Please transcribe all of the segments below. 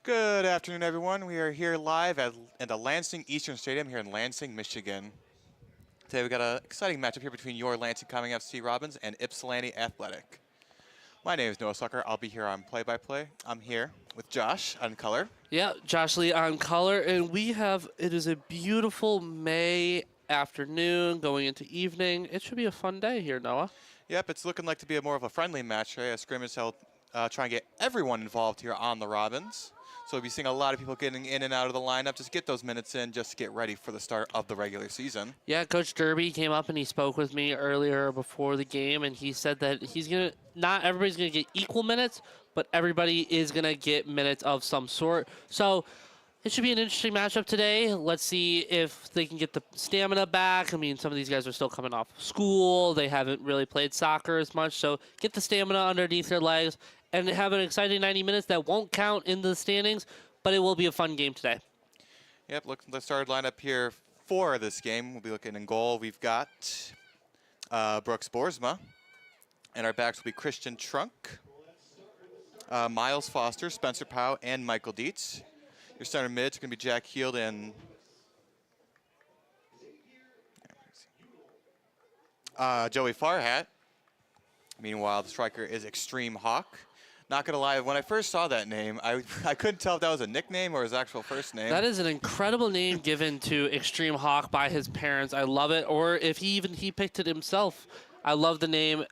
Good afternoon, everyone. We are here live at the Lansing Eastern Stadium here in Lansing, Michigan. Today we've got an exciting matchup here between your Lansing Common FC Robins and Ypsilanti Athletic. My name is Noah Sucker. I'll be here on play-by-play. I'm here with Josh on color. Yeah, Josh Lee on color, and it is a beautiful May afternoon going into evening. It should be a fun day here, Noah. Yep, it's looking like to be more of a friendly match, right? A scrimmage held, try and get everyone involved here on the Robins. So we'll be seeing a lot of people getting in and out of the lineup, just get those minutes in, just to get ready for the start of the regular season. Yeah, Coach Derby came up and he spoke with me earlier before the game, and he said that not everybody's gonna get equal minutes, but everybody is gonna get minutes of some sort. So it should be an interesting matchup today. Let's see if they can get the stamina back. I mean, some of these guys are still coming off school. They haven't really played soccer as much, so get the stamina underneath their legs and have an exciting 90 minutes that won't count in the standings, but it will be a fun game today. Yep, let's start lineup here for this game. We'll be looking in goal. We've got Brooks Boersma, and our backs will be Christian Trunk, Miles Foster, Spencer Powell, and Michael Dietz. Your center mid's going to be Jack Heald and Joey Farhat. Meanwhile, the striker is Extreme Hawk. Not going to lie, when I first saw that name, I couldn't tell if that was a nickname or his actual first name. That is an incredible name given to Extreme Hawk by his parents. I love it. Or if he picked it himself. I love the name.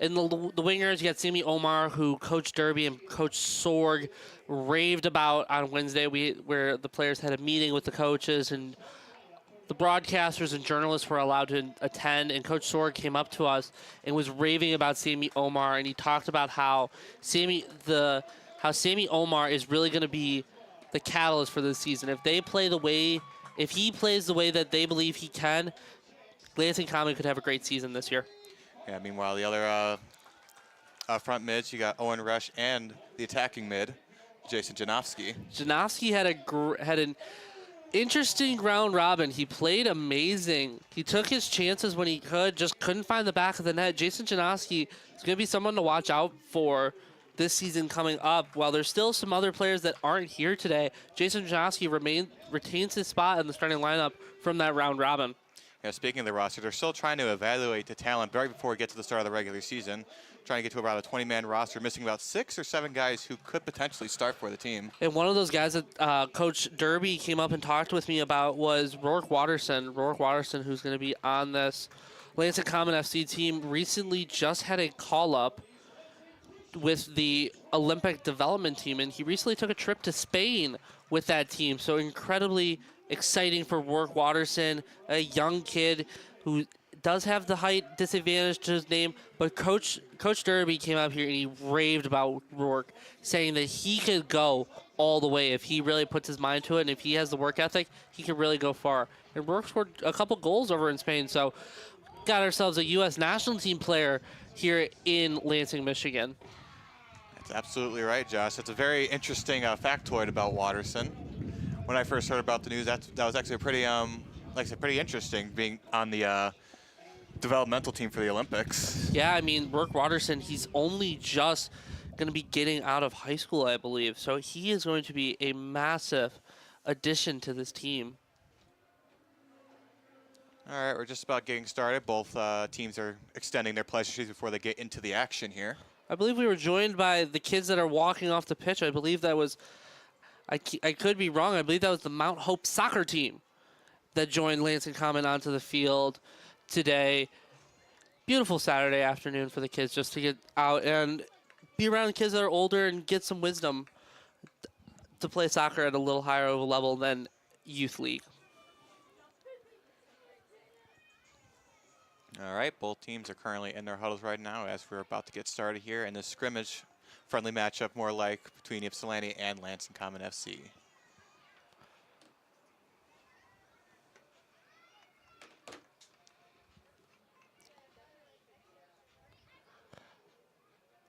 In the wingers, you got Sammy Omar, who Coach Derby and Coach Sorg raved about on Wednesday, where the players had a meeting with the coaches and the broadcasters and journalists were allowed to attend, and Coach Sorg came up to us and was raving about Sammy Omar, and he talked about how Sammy Omar is really going to be the catalyst for this season. If he plays the way that they believe he can, Lansing Common could have a great season this year. Yeah, meanwhile, the other front mids, you got Owen Rush and the attacking mid, Jason Janowski. Janowski had an interesting round robin. He played amazing. He took his chances when he could, just couldn't find the back of the net. Jason Janowski is going to be someone to watch out for this season coming up. While there's still some other players that aren't here today, Jason Janowski retains his spot in the starting lineup from that round robin. Yeah, speaking of the roster, they're still trying to evaluate the talent right before we get to the start of the regular season. Trying to get to about a 20-man roster, missing about 6 or 7 guys who could potentially start for the team. And one of those guys that Coach Derby came up and talked with me about was Rourke Watterson. Rourke Watterson, who's going to be on this Lansing Common FC team, recently just had a call-up with the Olympic development team, and he recently took a trip to Spain with that team. So incredibly exciting for Rourke Watterson, a young kid who does have the height disadvantage to his name, but Coach Derby came out here and he raved about Rourke, saying that he could go all the way if he really puts his mind to it, and if he has the work ethic, he could really go far. And Rourke scored a couple goals over in Spain, so got ourselves a U.S. national team player here in Lansing, Michigan. That's absolutely right, Josh. That's a very interesting factoid about Watterson. When I first heard about the news, that was actually pretty interesting, being on the developmental team for the Olympics. Yeah, I mean, Rourke Watterson, he's only just going to be getting out of high school, I believe. So he is going to be a massive addition to this team. All right, we're just about getting started. Both teams are extending their pleasantries before they get into the action here. I believe we were joined by the kids that are walking off the pitch. I believe that was, I could be wrong, I believe that was the Mount Hope soccer team that joined Lansing Common onto the field today. Beautiful Saturday afternoon for the kids just to get out and be around kids that are older and get some wisdom to play soccer at a little higher of a level than youth league. All right, both teams are currently in their huddles right now as we're about to get started here in this scrimmage friendly matchup, more like between Ypsilanti and Lansing Common FC.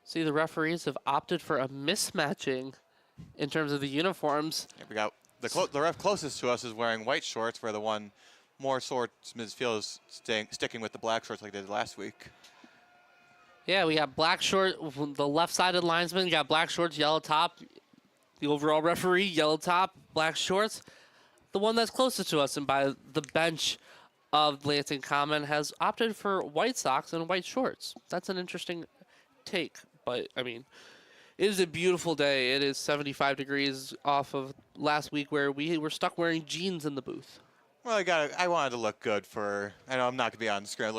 See, the referees have opted for a mismatching in terms of the uniforms. Yeah, we got the ref closest to us is wearing white shorts, where the one more shorts midfield is sticking with the black shorts like they did last week. Yeah, we got black short, the left-sided linesman got black shorts, yellow top. The overall referee, yellow top, black shorts. The one that's closest to us and by the bench of Lansing Common has opted for white socks and white shorts. That's an interesting take, but I mean, it is a beautiful day. It is 75 degrees off of last week where we were stuck wearing jeans in the booth. Well, I wanted to look good for. I know I'm not gonna be on the screen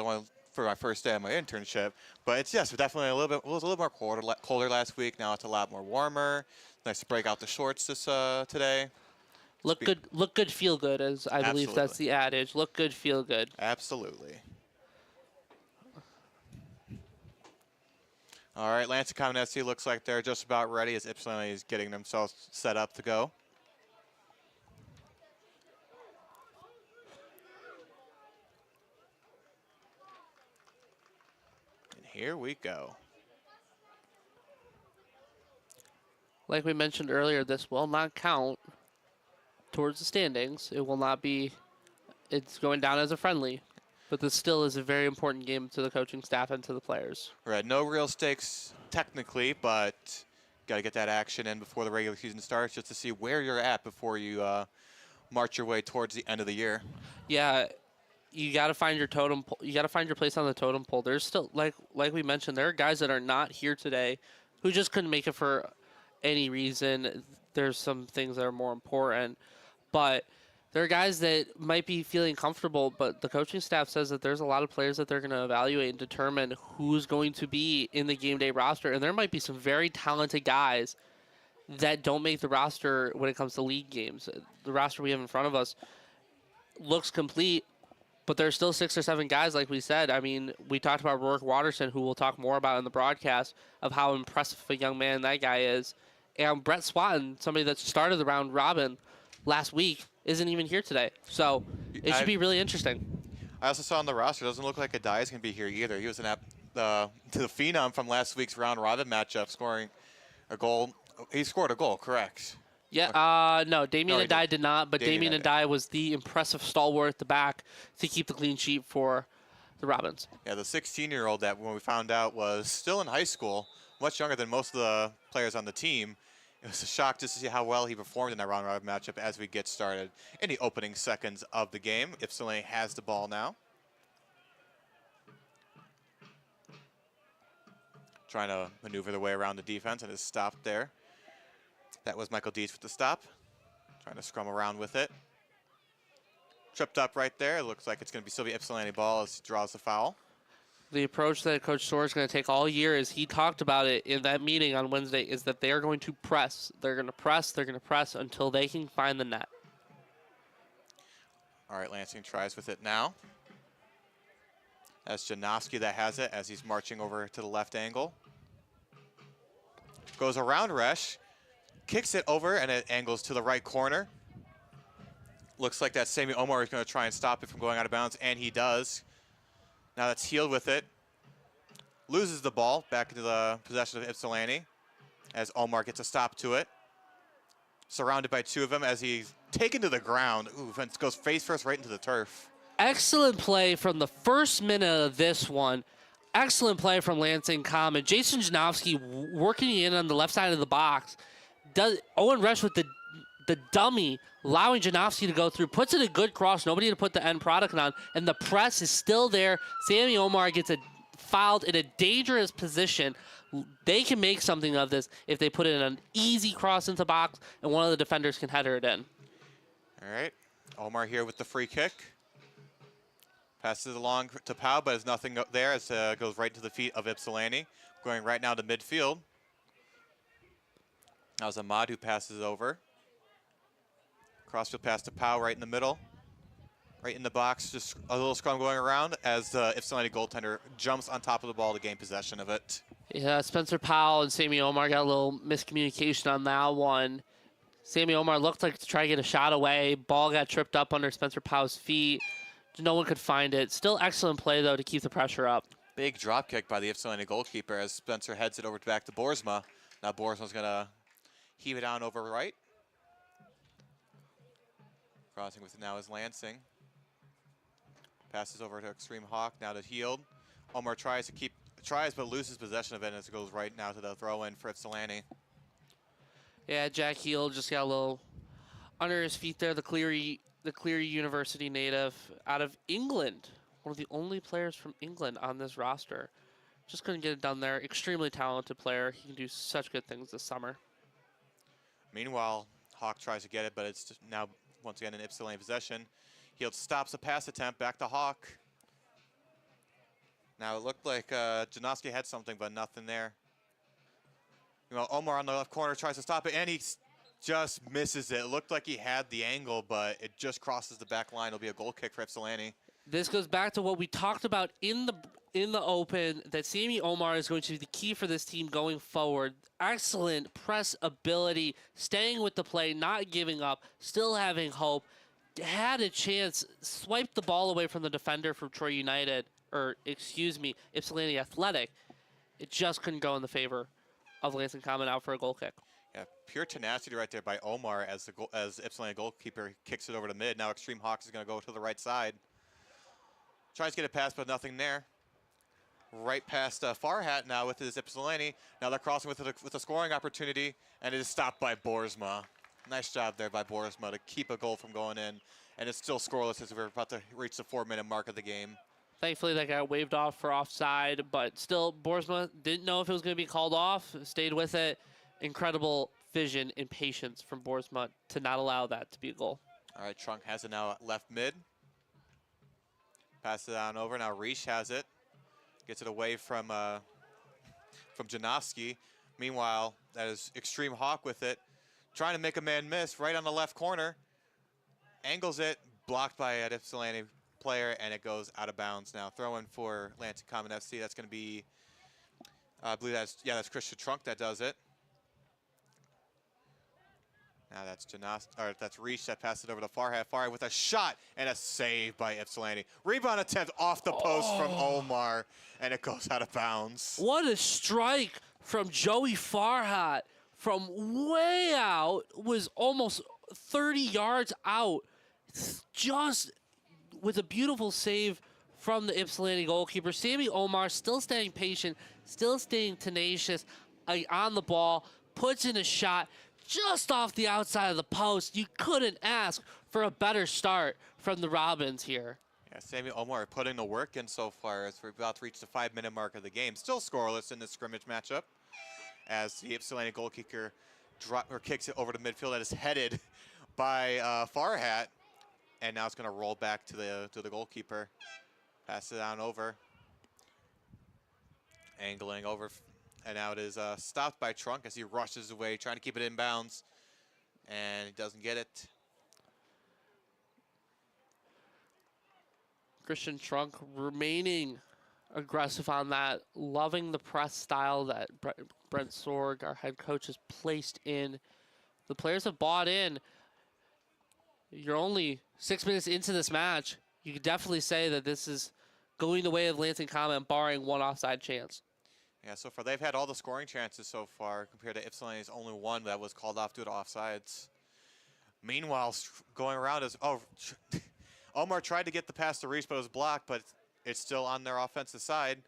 for my first day of my internship, but it's definitely a little bit. It was a little more colder last week. Now it's a lot more warmer. Nice to break out the shorts today. Look good, feel good, as I believe that's the adage. Look good, feel good. Absolutely. All right, Lansing Common FC looks like they're just about ready as Ypsilanti is getting themselves set up to go. And here we go. Like we mentioned earlier, this will not count towards the standings. It will not be, it's going down as a friendly, but this still is a very important game to the coaching staff and to the players. Right, no real stakes technically, but got to get that action in before the regular season starts just to see where you're at before you march your way towards the end of the year. Yeah, you got to find your totem. You got to find your place on the totem pole. There's still, like we mentioned, there are guys that are not here today who just couldn't make it for any reason. There's some things that are more important, but there are guys that might be feeling comfortable, but the coaching staff says that there's a lot of players that they're going to evaluate and determine who's going to be in the game day roster. And there might be some very talented guys that don't make the roster when it comes to league games. The roster we have in front of us looks complete, but there's still 6 or 7 guys, like we said. I mean, we talked about Rourke Watterson, who we'll talk more about in the broadcast, of how impressive a young man that guy is. And Brett Swatton, somebody that started the round robin last week, isn't even here today. So it should be really interesting. I also saw on the roster, it doesn't look like Adai is going to be here either. He was to the phenom from last week's round robin matchup, scoring a goal. He scored a goal, correct? Yeah, no, Damien Adai did not, but Damien Adai was the impressive stalwart at the back to keep the clean sheet for the Robins. Yeah, the 16-year-old that when we found out was still in high school, much younger than most of the players on the team. It was a shock just to see how well he performed in that round robin matchup as we get started in the opening seconds of the game. Ypsilanti has the ball now. Trying to maneuver the way around the defense and is stopped there. That was Michael Dietz with the stop. Trying to scrum around with it. Tripped up right there. It looks like it's going to be still be Ypsilanti ball as he draws the foul. The approach that Coach Storr is going to take all year, as he talked about it in that meeting on Wednesday, is that they are going to press. They're going to press until they can find the net. All right, Lansing tries with it now. That's Janowski that has it as he's marching over to the left angle. Goes around Resch, kicks it over, and it angles to the right corner. Looks like that Sammy Omar is going to try and stop it from going out of bounds, and he does. Now that's Healed with it. Loses the ball back into the possession of Ypsilanti as Omar gets a stop to it. Surrounded by 2 of them as he's taken to the ground. Ooh, and goes face first right into the turf. Excellent play from the first minute of this one. Excellent play from Lansing Common. Jason Janowski working in on the left side of the box. Owen Resch with the dummy, allowing Janowski to go through, puts it a good cross, nobody to put the end product on, and the press is still there. Sammy Omar gets fouled in a dangerous position. They can make something of this if they put it in an easy cross into the box, and one of the defenders can header it in. All right, Omar here with the free kick. Passes it along to Pau, but there's nothing there as it goes right to the feet of Ypsilanti. Going right now to midfield. That was Ahmad who passes it over. Crossfield pass to Pau right in the middle. Right in the box, just a little scrum going around as the Ypsilanti goaltender jumps on top of the ball to gain possession of it. Yeah, Spencer Powell and Sammy Omar got a little miscommunication on that one. Sammy Omar looked like to try to get a shot away. Ball got tripped up under Spencer Powell's feet. No one could find it. Still excellent play, though, to keep the pressure up. Big drop kick by the Ypsilanti goalkeeper as Spencer heads it over back to Boersma. Now Boersma's going to heave it on over right. Crossing with it now is Lansing. Passes over to Extreme Hawk, now to Healed. Omar tries but loses possession of it as it goes right now to the throw-in for Ypsilanti. Yeah, Jack Heel just got a little under his feet there. The Cleary University native out of England. One of the only players from England on this roster. Just couldn't get it done there. Extremely talented player. He can do such good things this summer. Meanwhile, Hawk tries to get it, but it's just now once again in Ypsilanti possession. Heel stops a pass attempt, back to Hawk. Now it looked like Janoski had something, but nothing there. You know, Omar on the left corner tries to stop it, and he just misses it. It looked like he had the angle, but it just crosses the back line. It'll be a goal kick for Ypsilanti. This goes back to what we talked about in the open, that Sammy Omar is going to be the key for this team going forward. Excellent press ability, staying with the play, not giving up, still having hope. Had a chance, swiped the ball away from the defender from Troy United, or excuse me, Ypsilanti Athletic. It just couldn't go in the favor of Lansing Common, out for a goal kick. Yeah, pure tenacity right there by Omar as as Ypsilanti goalkeeper kicks it over to mid. Now Extreme Hawks is going to go to the right side. Tries to get a pass, but nothing there. Right past Farhat now with his Ypsilanti. Now they're crossing with a scoring opportunity, and it is stopped by Boersma. Nice job there by Boersma to keep a goal from going in. And it's still scoreless as we're about to reach the 4-minute mark of the game. Thankfully, that got waved off for offside, but still, Boersma didn't know if it was going to be called off, stayed with it. Incredible vision and patience from Boersma to not allow that to be a goal. All right, Trunk has it now at left mid. Pass it on over. Now Reish has it. Gets it away from Janoski. Meanwhile, that is Extreme Hawk with it. Trying to make a man miss right on the left corner. Angles it, blocked by an Ypsilanti player, and it goes out of bounds now. Throw in for Lansing Common FC. That's going to be, I believe that's Christian Trunk that does it. Now that's Reish that passed it over to Farhat. Farhat with a shot and a save by Ypsilanti. Rebound attempt off the post from Omar, and it goes out of bounds. What a strike from Joey Farhat from way out, was almost 30 yards out. Just with a beautiful save from the Ypsilanti goalkeeper. Sammy Omar still staying patient, still staying tenacious on the ball, puts in a shot just off the outside of the post. You couldn't ask for a better start from the Robins here. Yeah, Sammy Omar putting the work in so far as we're about to reach the 5-minute mark of the game. Still scoreless in this scrimmage matchup as the Ypsilanti goalkeeper kicks it over to midfield. That is headed by Farhat, and now it's going to roll back to the goalkeeper. Pass it on over. Angling over. And now it is stopped by Trunk as he rushes away, trying to keep it inbounds. And he doesn't get it. Christian Trunk remaining aggressive on that, loving the press style that Brent Sorg, our head coach, has placed in. The players have bought in. You're only 6 minutes into this match. You could definitely say that this is going the way of Lansing Common, barring one offside chance. Yeah, so far they've had all the scoring chances so far compared to Ypsilanti's only one that was called off due to offsides. Meanwhile, going around is, Omar tried to get the pass to Reish, but it was blocked, but it's still on their offensive side.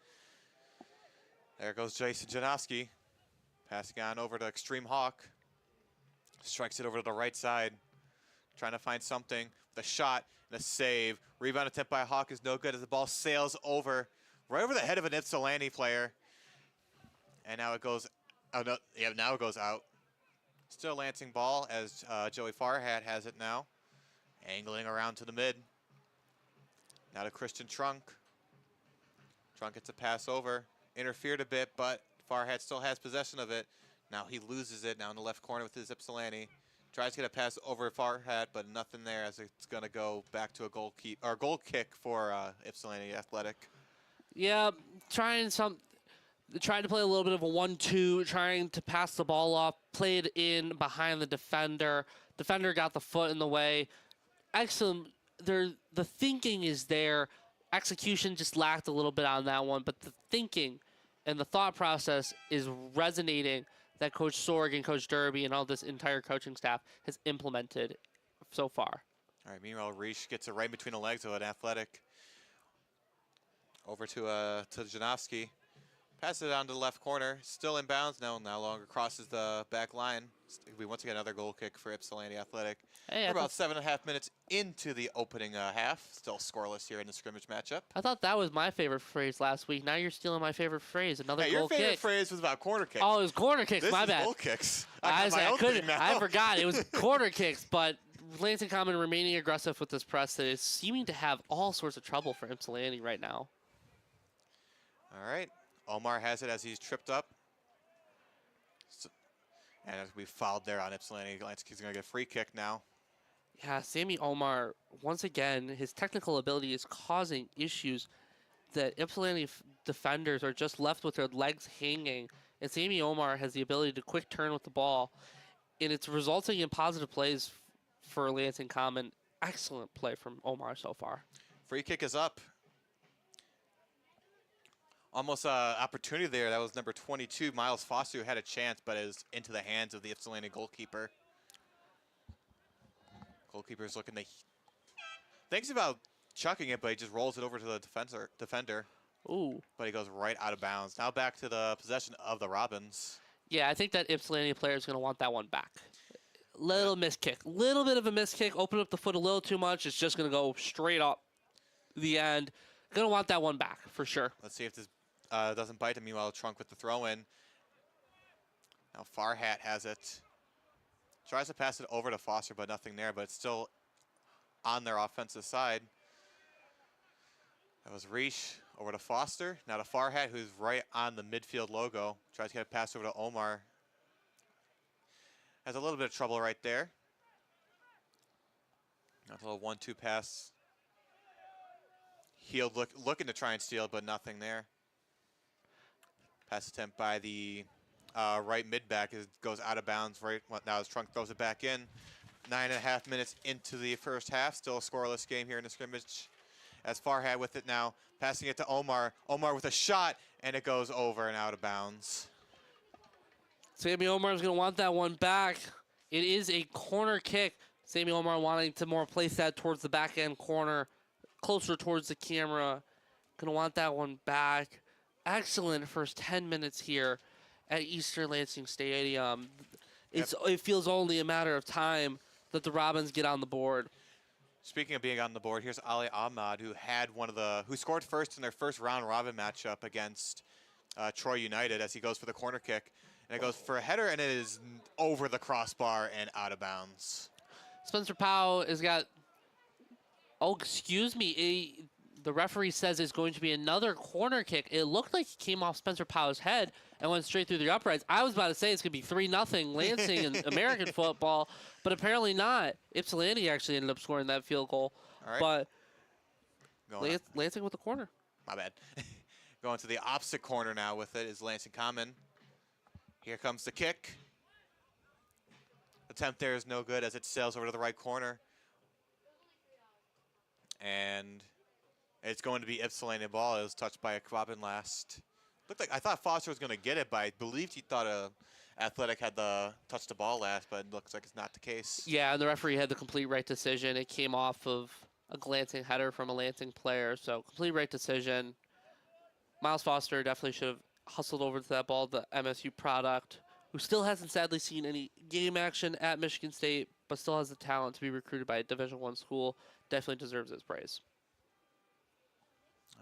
There goes Jason Janoski, passing on over to Extreme Hawk. Strikes it over to the right side, trying to find something. The shot and a save. Rebound attempt by Hawk is no good as the ball sails over, right over the head of an Ypsilanti player. And now it goes, now it goes out. Still Lansing ball as Joey Farhat has it now. Angling around to the mid. Now to Christian Trunk. Trunk gets a pass over. Interfered a bit, but Farhat still has possession of it. Now he loses it now in the left corner with his Ypsilanti. Tries to get a pass over Farhat, but nothing there as it's going to go back to a goal kick for Ypsilanti Athletic. Yeah, trying to play a little bit of a 1-2, trying to pass the ball off, played in behind the defender. Defender got the foot in the way. Excellent. The thinking is there. Execution just lacked a little bit on that one, but the thinking and the thought process is resonating that Coach Sorg and Coach Derby and all this entire coaching staff has implemented so far. All right, meanwhile, Reish gets it right between the legs of an Athletic. Over to Janoski. Passes it on to the left corner. Still in bounds. No longer crosses the back line. We once again another goal kick for Ypsilanti Athletic. Hey, We're about 7.5 minutes into the opening half. Still scoreless here in the scrimmage matchup. I thought that was my favorite phrase last week. Now you're stealing my favorite phrase. Another Hey, goal your favorite kick. phrase was about corner kicks. Oh, it was corner kicks. This my is bad. goal kicks. I forgot. It was corner kicks, but Lansing Common remaining aggressive with this press that is seeming to have all sorts of trouble for Ypsilanti right now. All right. Omar has it as he's tripped up. And as we fouled there on Ypsilanti, he's going to get a free kick now. Yeah, Sammy Omar, once again, his technical ability is causing issues that Ypsilanti defenders are just left with their legs hanging. And Sammy Omar has the ability to quick turn with the ball. And it's resulting in positive plays for Lansing Common. Excellent play from Omar so far. Free kick is up. Almost an opportunity there. That was number 22, Miles Foster, who had a chance, but is into the hands of the Ypsilanti goalkeeper. Goalkeeper's looking to... Thinks about chucking it, but he just rolls it over to the defender. Ooh. But he goes right out of bounds. Now back to the possession of the Robins. Yeah, I think that Ypsilanti player is going to want that one back. Little missed kick. Little bit of a missed kick. Open up the foot a little too much. It's just going to go straight up the end. Going to want that one back for sure. Let's see if this doesn't bite him. Meanwhile, Trunk with the throw-in. Now Farhat has it. Tries to pass it over to Foster, but nothing there. But it's still on their offensive side. That was Reish over to Foster. Now to Farhat, who's right on the midfield logo. Tries to get a pass over to Omar. Has a little bit of trouble right there. That's a little 1-2 pass. Healed looking to try and steal, but nothing there. Pass attempt by the right mid-back goes out of bounds. Right now, as Trunk throws it back in. 9.5 minutes into the first half. Still a scoreless game here in the scrimmage. As Farhat with it now, passing it to Omar. Omar with a shot, and it goes over and out of bounds. Sammy Omar is going to want that one back. It is a corner kick. Sammy Omar wanting to more place that towards the back end corner, closer towards the camera. Going to want that one back. Excellent first 10 minutes here at Eastern Lansing Stadium. It feels only a matter of time that the Robins get on the board. Speaking of being on the board, here's Ali Ahmad, who scored first in their first round robin matchup against Troy United as he goes for the corner kick. And it goes for a header, and it is over the crossbar and out of bounds. Spencer Powell has got, oh, excuse me, the referee says it's going to be another corner kick. It looked like it came off Spencer Powell's head and went straight through the uprights. I was about to say it's going to be 3-0 Lansing in American football, but apparently not. Ypsilanti actually ended up scoring that field goal. All right. But Lansing with the corner. My bad. Going to the opposite corner now with it is Lansing Common. Here comes the kick. Attempt there is no good as it sails over to the right corner. And it's going to be Ypsilanti ball. It was touched by a Robin last. I thought Foster was going to get it, but I believed he thought Athletic had touched the ball last, but it looks like it's not the case. Yeah, and the referee had the complete right decision. It came off of a glancing header from a Lansing player, so complete right decision. Miles Foster definitely should have hustled over to that ball, the MSU product, who still hasn't sadly seen any game action at Michigan State, but still has the talent to be recruited by a Division I school. Definitely deserves his praise.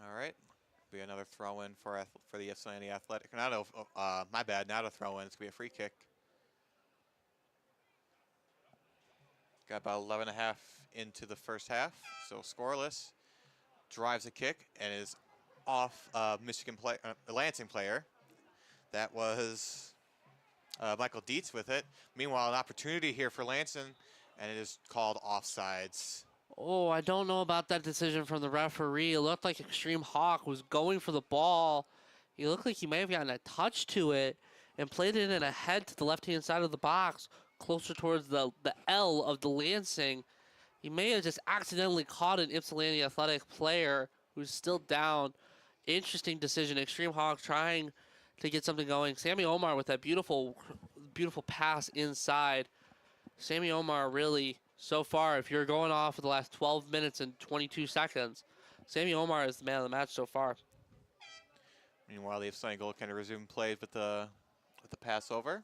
All right. Be another throw-in for the Ypsilanti Athletic. My bad, not a throw-in. It's going to be a free kick. Got about 11.5 into the first half, so scoreless. Drives a kick and is off Lansing player. That was Michael Dietz with it. Meanwhile, an opportunity here for Lansing, and it is called offsides. Oh, I don't know about that decision from the referee. It looked like Extreme Hawk was going for the ball. He looked like he may have gotten a touch to it and played it in ahead to the left-hand side of the box, closer towards the L of the Lansing. He may have just accidentally caught an Ypsilanti Athletic player who's still down. Interesting decision. Extreme Hawk trying to get something going. Sammy Omar with that beautiful pass inside. Sammy Omar really, so far, if you're going off of the last 12 minutes and 22 seconds, Sammy Omar is the man of the match so far. Meanwhile, the Ypsilanti goaltender resumed plays with the pass over.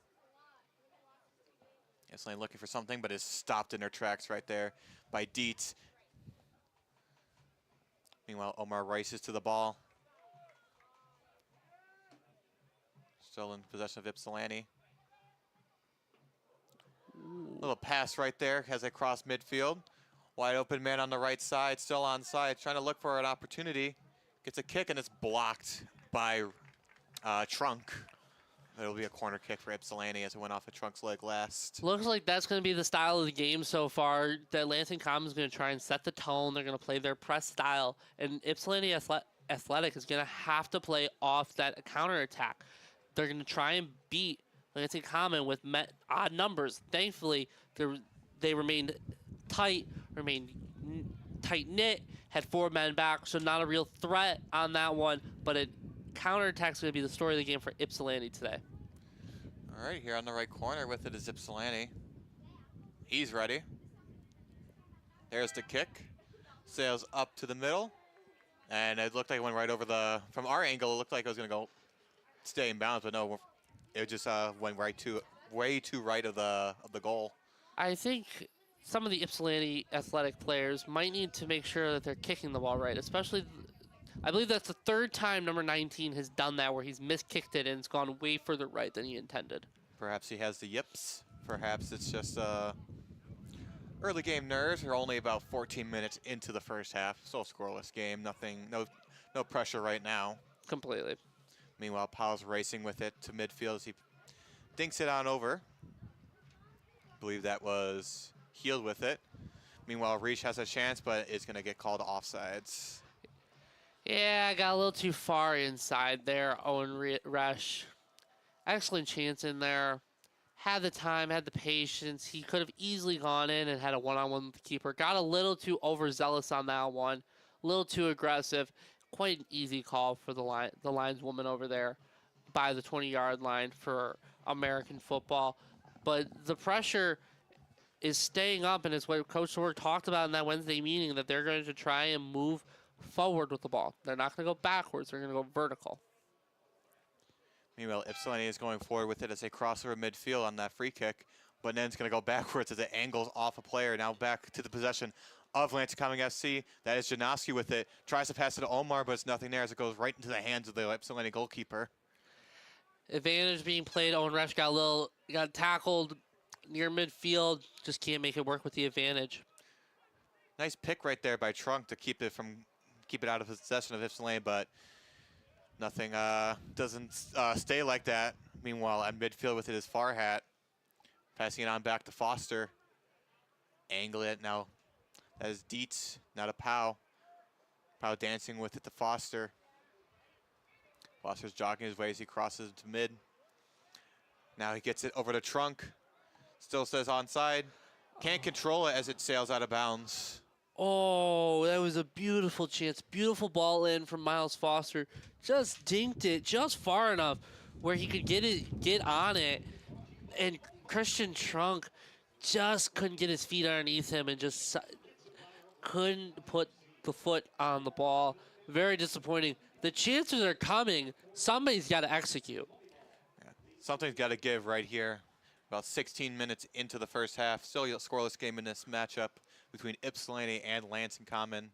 Ypsilanti looking for something, but is stopped in their tracks right there by Dietz. Meanwhile, Omar races to the ball. Still in possession of Ypsilanti. Little pass right there as they cross midfield. Wide open man on the right side, still onside, trying to look for an opportunity. Gets a kick and it's blocked by Trunk. It'll be a corner kick for Ypsilanti as it went off of Trunk's leg last. Looks like that's going to be the style of the game so far. That Lansing Common is going to try and set the tone. They're going to play their press style. And Ypsilanti Athletic is going to have to play off that counterattack. They're going to try and beat Lansing Common with odd numbers. Thankfully, they remained tight, remained tight-knit, had 4 men back, so not a real threat on that one. But a counterattack is going to be the story of the game for Ypsilanti today. All right, here on the right corner with it is Ypsilanti. He's ready. There's the kick. Sails up to the middle. And it looked like it went right over from our angle, it looked like it was going to go stay in bounds, but no, it just went way too right of the goal. I think some of the Ypsilanti Athletic players might need to make sure that they're kicking the ball right, especially I believe that's the 3rd time number 19 has done that, where he's miskicked it and it's gone way further right than he intended. Perhaps he has the yips. Perhaps it's just early game nerves. We're only about 14 minutes into the first half. Still scoreless game. No pressure right now. Completely. Meanwhile, Powell's racing with it to midfield as he dinks it on over. I believe that was Healed with it. Meanwhile, Reach has a chance, but is going to get called offsides. Yeah, I got a little too far inside there, Owen Resch. Excellent chance in there. Had the time, had the patience. He could have easily gone in and had a one-on-one with the keeper. Got a little too overzealous on that one. A little too aggressive. Quite an easy call for the lineswoman over there by the 20-yard line for American football. But the pressure is staying up, and it's what Coach Sorg talked about in that Wednesday meeting, that they're going to try and move forward with the ball. They're not going to go backwards. They're going to go vertical. Meanwhile, Ypsilanti is going forward with it as they cross over midfield on that free kick, but then it's going to go backwards as it angles off a player. Now back to the possession of Lansing Common FC. That is Janoski with it. Tries to pass it to Omar, but it's nothing there as it goes right into the hands of the Ypsilanti goalkeeper. Advantage being played. Owen Resch got tackled near midfield. Just can't make it work with the advantage. Nice pick right there by Trunk to keep it out of possession of Ypsilanti, but nothing doesn't stay like that. Meanwhile, at midfield with it is Farhat. Passing it on back to Foster. Angle it now. That is Dietz, not a Powell. Powell dancing with it to Foster. Foster's jogging his way as he crosses to mid. Now he gets it over to Trunk. Still says onside. Can't control it as it sails out of bounds. Oh, that was a beautiful chance. Beautiful ball in from Miles Foster. Just dinked it just far enough where he could get on it. And Christian Trunk just couldn't get his feet underneath him and just couldn't put the foot on the ball. Very disappointing. The chances are coming. Somebody's got to execute. Yeah. Something's got to give right here. About 16 minutes into the first half. Still a scoreless game in this matchup between Ypsilanti and Lansing Common.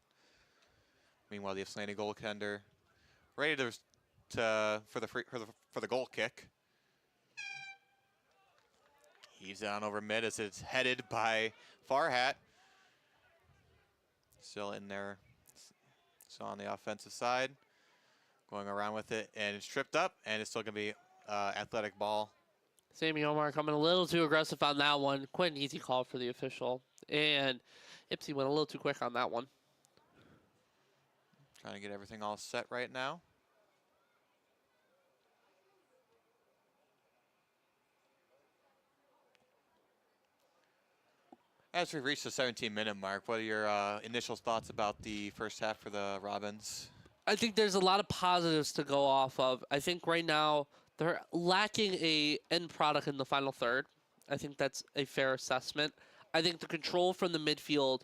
Meanwhile, the Ypsilanti goaltender ready for the goal kick. Heaves it on over mid as it's headed by Farhat. Still in there. Still on the offensive side. Going around with it, and it's tripped up, and it's still going to be athletic ball. Sammy Omar coming a little too aggressive on that one. Quite an easy call for the official. And Ipsy went a little too quick on that one. Trying to get everything all set right now. As we reach the 17-minute mark, what are your initial thoughts about the first half for the Robins? I think there's a lot of positives to go off of. I think right now they're lacking a end product in the final third. I think that's a fair assessment. I think the control from the midfield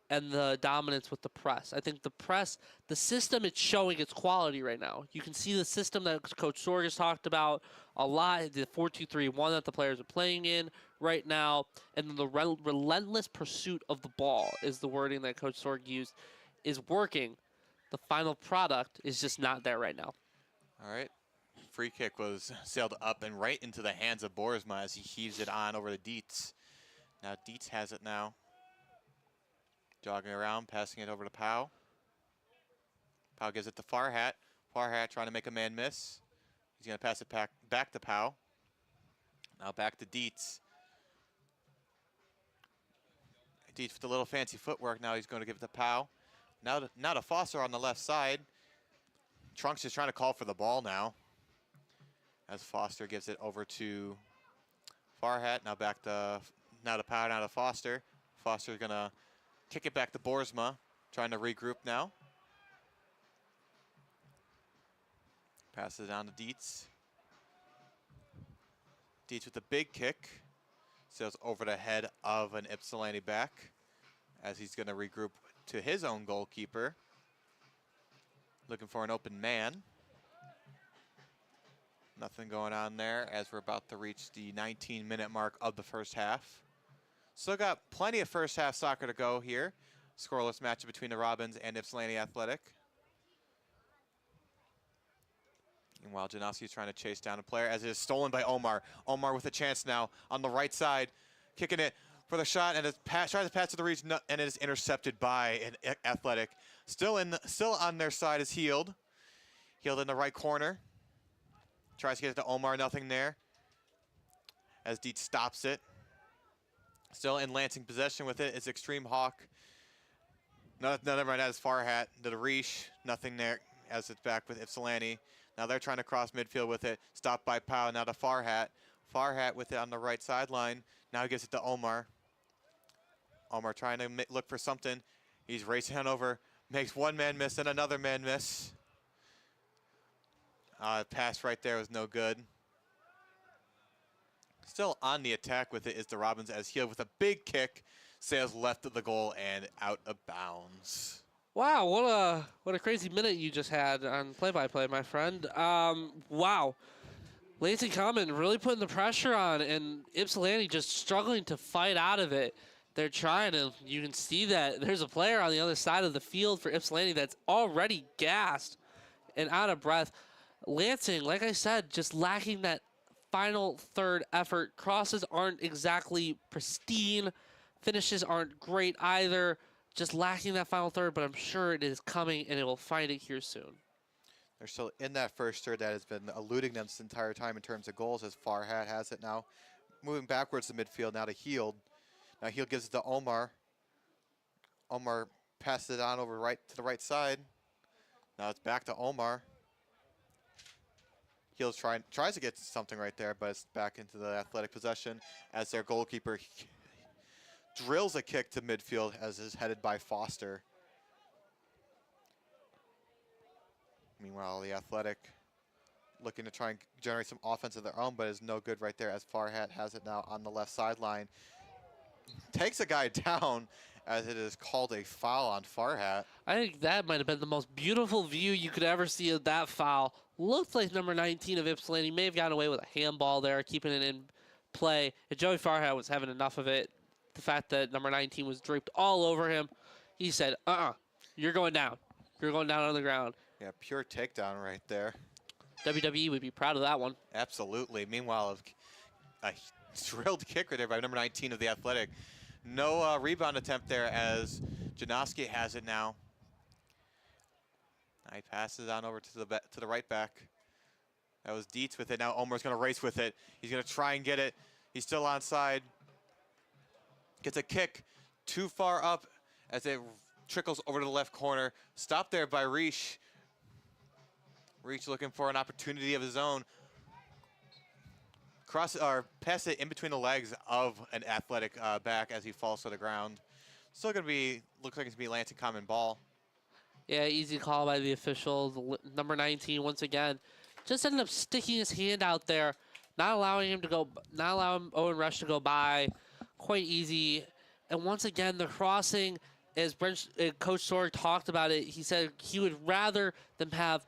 and the dominance with the press. I think the press, the system, it's showing its quality right now. You can see the system that Coach Sorg has talked about a lot, the 4-2-3-1 that the players are playing in right now, and the relentless pursuit of the ball is the wording that Coach Sorg used, is working. The final product is just not there right now. All right. Free kick was sailed up and right into the hands of Boersma as he heaves it on over to Dietz. Now Dietz has it now. Jogging around, passing it over to Pau. Pau gives it to Farhat. Farhat trying to make a man miss. He's going to pass it back to Pau. Now back to Dietz. Dietz with a little fancy footwork. Now he's going to give it to Pau. Now to Foster on the left side. Trunks is trying to call for the ball now, as Foster gives it over to Farhat. Now to Pau, now to Foster. Foster's going to kick it back to Boersma, trying to regroup now. Passes it down to Dietz. Dietz with a big kick. Sails over the head of an Ypsilanti back as he's going to regroup to his own goalkeeper. Looking for an open man. Nothing going on there as we're about to reach the 19-minute mark of the first half. Still got plenty of first half soccer to go here. Scoreless match between the Robins and Ypsilanti Athletic. Meanwhile, Janoski's trying to chase down a player as it is stolen by Omar. Omar with a chance now on the right side, kicking it for the shot, and it tries to pass to the reach, and it is intercepted by an Athletic. Still on their side is Healed. Healed in the right corner. Tries to get it to Omar, nothing there. As Dietz stops it. Still in Lansing possession with it is Extreme Hawk. Never mind, that is Farhat. To the Reish, nothing there as it's back with Ypsilanti. Now they're trying to cross midfield with it. Stopped by Pau, now to Farhat. Farhat with it on the right sideline. Now he gives it to Omar. Omar trying to look for something. He's racing on over. Makes one man miss and another man miss. Pass right there was no good. Still on the attack with it is the Robins as Healed with a big kick. Sails left of the goal and out of bounds. Wow, what a crazy minute you just had on play-by-play, my friend. Wow. Lansing Common really putting the pressure on, and Ypsilanti just struggling to fight out of it. They're trying to, you can see that there's a player on the other side of the field for Ypsilanti that's already gassed and out of breath. Lansing, like I said, just lacking that final third effort. Crosses aren't exactly pristine. Finishes aren't great either. Just lacking that final third, but I'm sure it is coming, and it will find it here soon. They're still in that first third that has been eluding them this entire time in terms of goals, as Farhat has it now. Moving backwards to midfield now to Healed. Now Healed gives it to Omar. Omar passes it on over to the right side. Now it's back to Omar. Healed tries to get something right there, but it's back into the Athletic possession as their goalkeeper drills a kick to midfield as is headed by Foster. Meanwhile, the Athletic looking to try and generate some offense of their own, but is no good right there as Farhat has it now on the left sideline. Takes a guy down as it is called a foul on Farhat. I think that might have been the most beautiful view you could ever see of that foul. Looked like number 19 of Ypsilanti may have gotten away with a handball there, keeping it in play. And Joey Farhat was having enough of it. The fact that number 19 was draped all over him, he said, you're going down. You're going down on the ground. Yeah, pure takedown right there. WWE would be proud of that one. Absolutely. Meanwhile, a drilled kick right there by number 19 of the Athletic. No rebound attempt there as Janoski has it now. He passes on over to the right back. That was Dietz with it. Now Omar's going to race with it. He's going to try and get it. He's still onside. Gets a kick too far up as it trickles over to the left corner. Stopped there by Reish. Reish looking for an opportunity of his own. Pass it in between the legs of an Athletic back as he falls to the ground. Still going to be, looks like it's going to be Lansing Common ball. Yeah, easy call by the official. Number 19, once again, just ended up sticking his hand out there, not allowing Owen Rush to go by. Quite easy. And once again, the crossing, as Coach Sorg talked about it, he said he would rather them have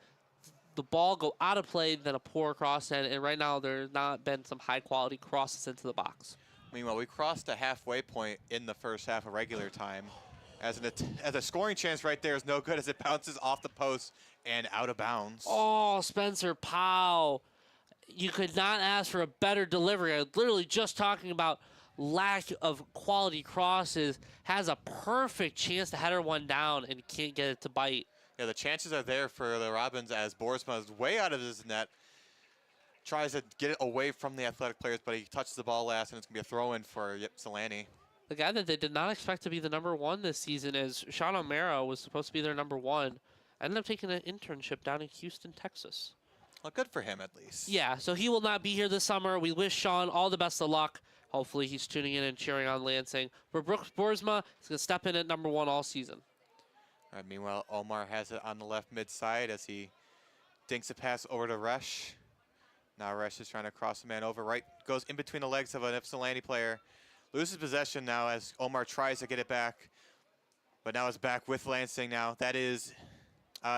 the ball go out of play than a poor cross, and right now there's not been some high-quality crosses into the box. Meanwhile, we crossed a halfway point in the first half of regular time. As a scoring chance right there is no good as it bounces off the post and out of bounds. Oh, Spencer Powell. You could not ask for a better delivery. I'm literally just talking about lack of quality crosses. Has a perfect chance to header one down and can't get it to bite. Yeah, the chances are there for the Robins as Boersma is way out of his net. Tries to get it away from the Athletic players, but he touches the ball last, and it's going to be a throw-in for Ypsilanti. The guy that they did not expect to be the #1 this season is Sean O'Mara, was supposed to be their #1. Ended up taking an internship down in Houston, Texas. Well, good for him, at least. Yeah, so he will not be here this summer. We wish Sean all the best of luck. Hopefully he's tuning in and cheering on Lansing. For Brooks Boersma, he's going to step in at #1 all season. All right, meanwhile, Omar has it on the left mid-side as he dinks a pass over to Resch. Now Resch is trying to cross the man over. Right, goes in between the legs of an Ypsilanti player. Loses possession now as Omar tries to get it back. But now it's back with Lansing now. That is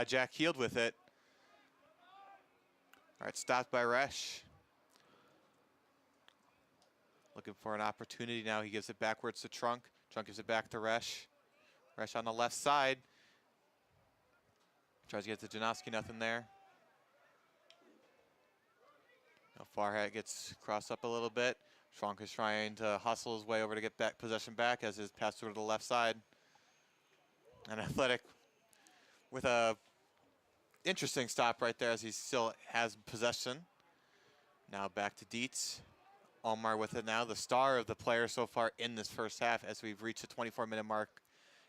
Jack Heald with it. All right, stopped by Resch. Looking for an opportunity now. He gives it backwards to Trunk. Trunk gives it back to Resch. Resch on the left side. Tries to get to Janowski, nothing there. Now Farhat gets crossed up a little bit. Trunk is trying to hustle his way over to get back possession back as his pass over to the left side. And Athletic with a interesting stop right there as he still has possession. Now back to Dietz. Omar with it now, the star of the player so far in this first half as we've reached the 24-minute mark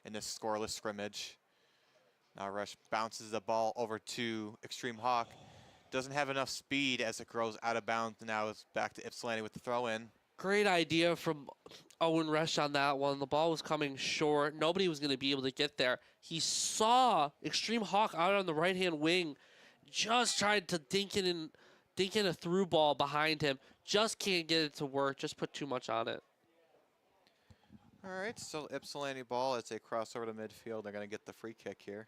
in this scoreless scrimmage. Now Resch bounces the ball over to Extreme Hawk. Doesn't have enough speed as it grows out of bounds. Now it's back to Ypsilanti with the throw-in. Great idea from Owen Resch on that one. The ball was coming short. Nobody was going to be able to get there. He saw Extreme Hawk out on the right-hand wing. Just tried to dink in a through ball behind him. Just can't get it to work. Just put too much on it. All right, still Ypsilanti ball as they cross over to midfield. They're going to get the free kick here.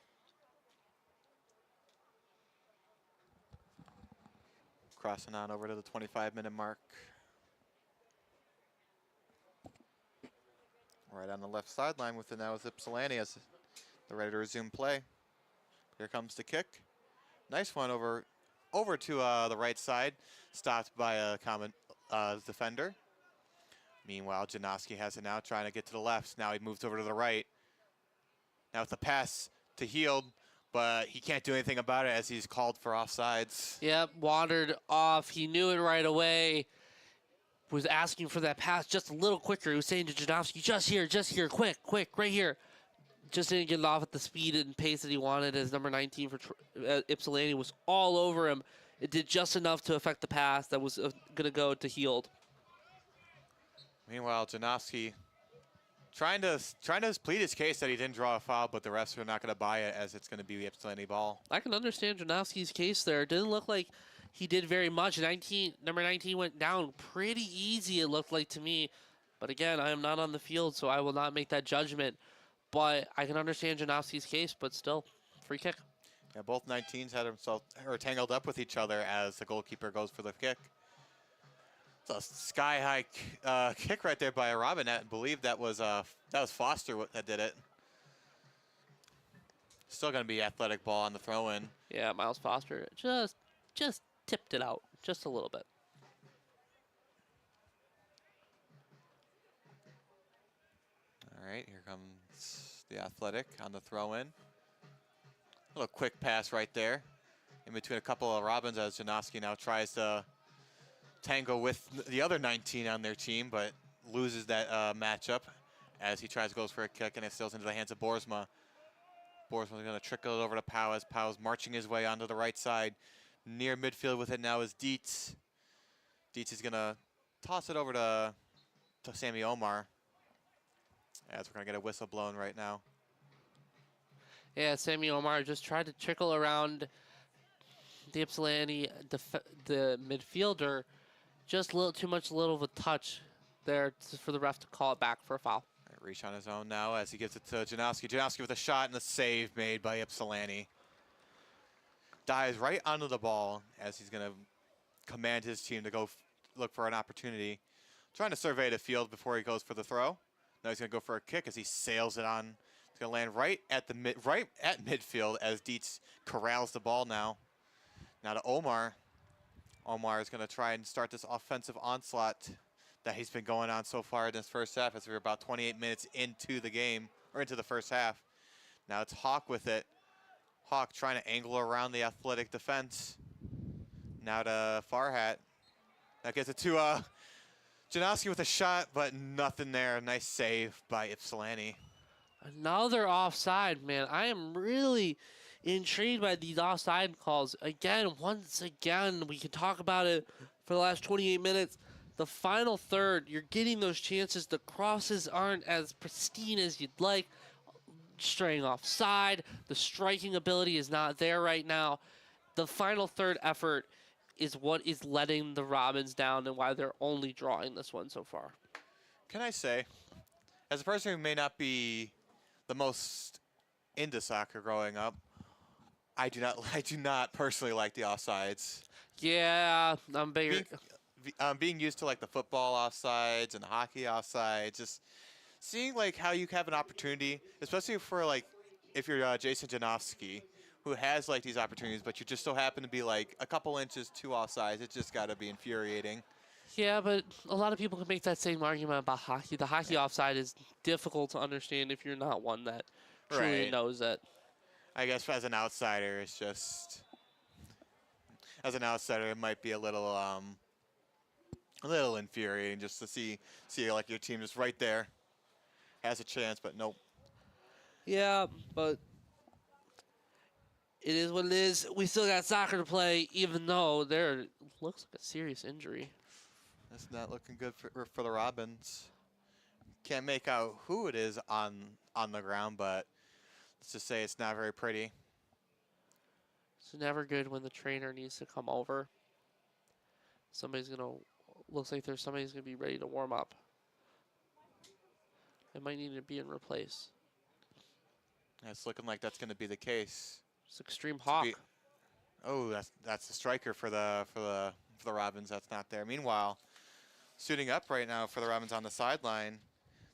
Crossing on over to the 25-minute mark. Right on the left sideline with it now is Ypsilanti as they're ready to resume play. Here comes the kick. Nice one over to the right side. Stopped by a common defender. Meanwhile, Janowski has it now, trying to get to the left. Now he moves over to the right. Now it's a pass to Heald, but he can't do anything about it as he's called for offsides. Yep, wandered off. He knew it right away. Was asking for that pass just a little quicker. He was saying to Janowski, just here, quick, right here. Just didn't get it off at the speed and pace that he wanted as number 19 for Ypsilanti was all over him. It did just enough to affect the pass that was going to go to Heald. Meanwhile, Janowski trying to plead his case that he didn't draw a foul, but the refs are not going to buy it as it's going to be the Ypsilanti ball. I can understand Janowski's case there. It didn't look like he did very much. Number 19 went down pretty easy, it looked like to me. But again, I am not on the field, so I will not make that judgment. But I can understand Janowski's case, but still, free kick. Yeah, both 19s had themselves tangled up with each other as the goalkeeper goes for the kick. It's a sky-high kick right there by Robin. I believe that was Foster that did it. Still going to be Athletic ball on the throw-in. Yeah, Miles Foster just tipped it out just a little bit. All right, here comes the Athletic on the throw-in. A little quick pass right there in between a couple of Robins as Janowski now tries to tangle with the other 19 on their team, but loses that matchup as he tries to go for a kick, and it steals into the hands of Boersma. Boersma's going to trickle it over to Powell as Powell's marching his way onto the right side. Near midfield with it now is Dietz. Dietz is going to toss it over to Sammy Omar as we're going to get a whistle blown right now. Yeah, Sammy Omar just tried to trickle around the Ypsilanti, the midfielder. Just a little too much, a little of a touch there for the ref to call it back for a foul. Reach on his own now as he gives it to Janowski. Janowski with a shot and a save made by Ypsilanti. Dives right onto the ball as he's going to command his team to go look for an opportunity. Trying to survey the field before he goes for the throw. Now he's going to go for a kick as he sails it on. It's going to land right at midfield as Dietz corrals the ball now. Now to Omar. Omar is going to try and start this offensive onslaught that he's been going on so far in this first half as we're about 28 minutes into the game, or into the first half. Now it's Hawk with it. Hawk trying to angle around the Athletic defense. Now to Farhat. That gets it to Janowski with a shot, but nothing there. Nice save by Ypsilanti. Another offside, man. I am really intrigued by these offside calls. Again, once again, we can talk about it for the last 28 minutes. The final third, you're getting those chances. The crosses aren't as pristine as you'd like. Straying offside. The striking ability is not there right now. The final third effort is what is letting the Robins down and why they're only drawing this one so far. Can I say, as a person who may not be the most into soccer growing up, I do not personally like the offsides. Yeah, I'm bigger. Being used to like the football offsides and the hockey offsides, just seeing like how you have an opportunity, especially for like if you're Jason Janowski, who has like these opportunities, but you just so happen to be like a couple inches too offsides. It's just got to be infuriating. Yeah, but a lot of people can make that same argument about hockey. The hockey offside is difficult to understand if you're not one that truly knows it. I guess as an outsider, it's just, as an outsider, it might be a little infuriating just to see like your team just right there, has a chance, but nope. Yeah, but it is what it is. We still got soccer to play, even though there looks like a serious injury. That's not looking good for the Robins. Can't make out who it is on the ground, but let's just say it's not very pretty. It's never good when the trainer needs to come over. Looks like somebody's gonna be ready to warm up. It might need to be in replace. It's looking like that's going to be the case. It's Extreme Hawk. Oh, that's the striker for the Robins. That's not there. Meanwhile, suiting up right now for the Robins on the sideline,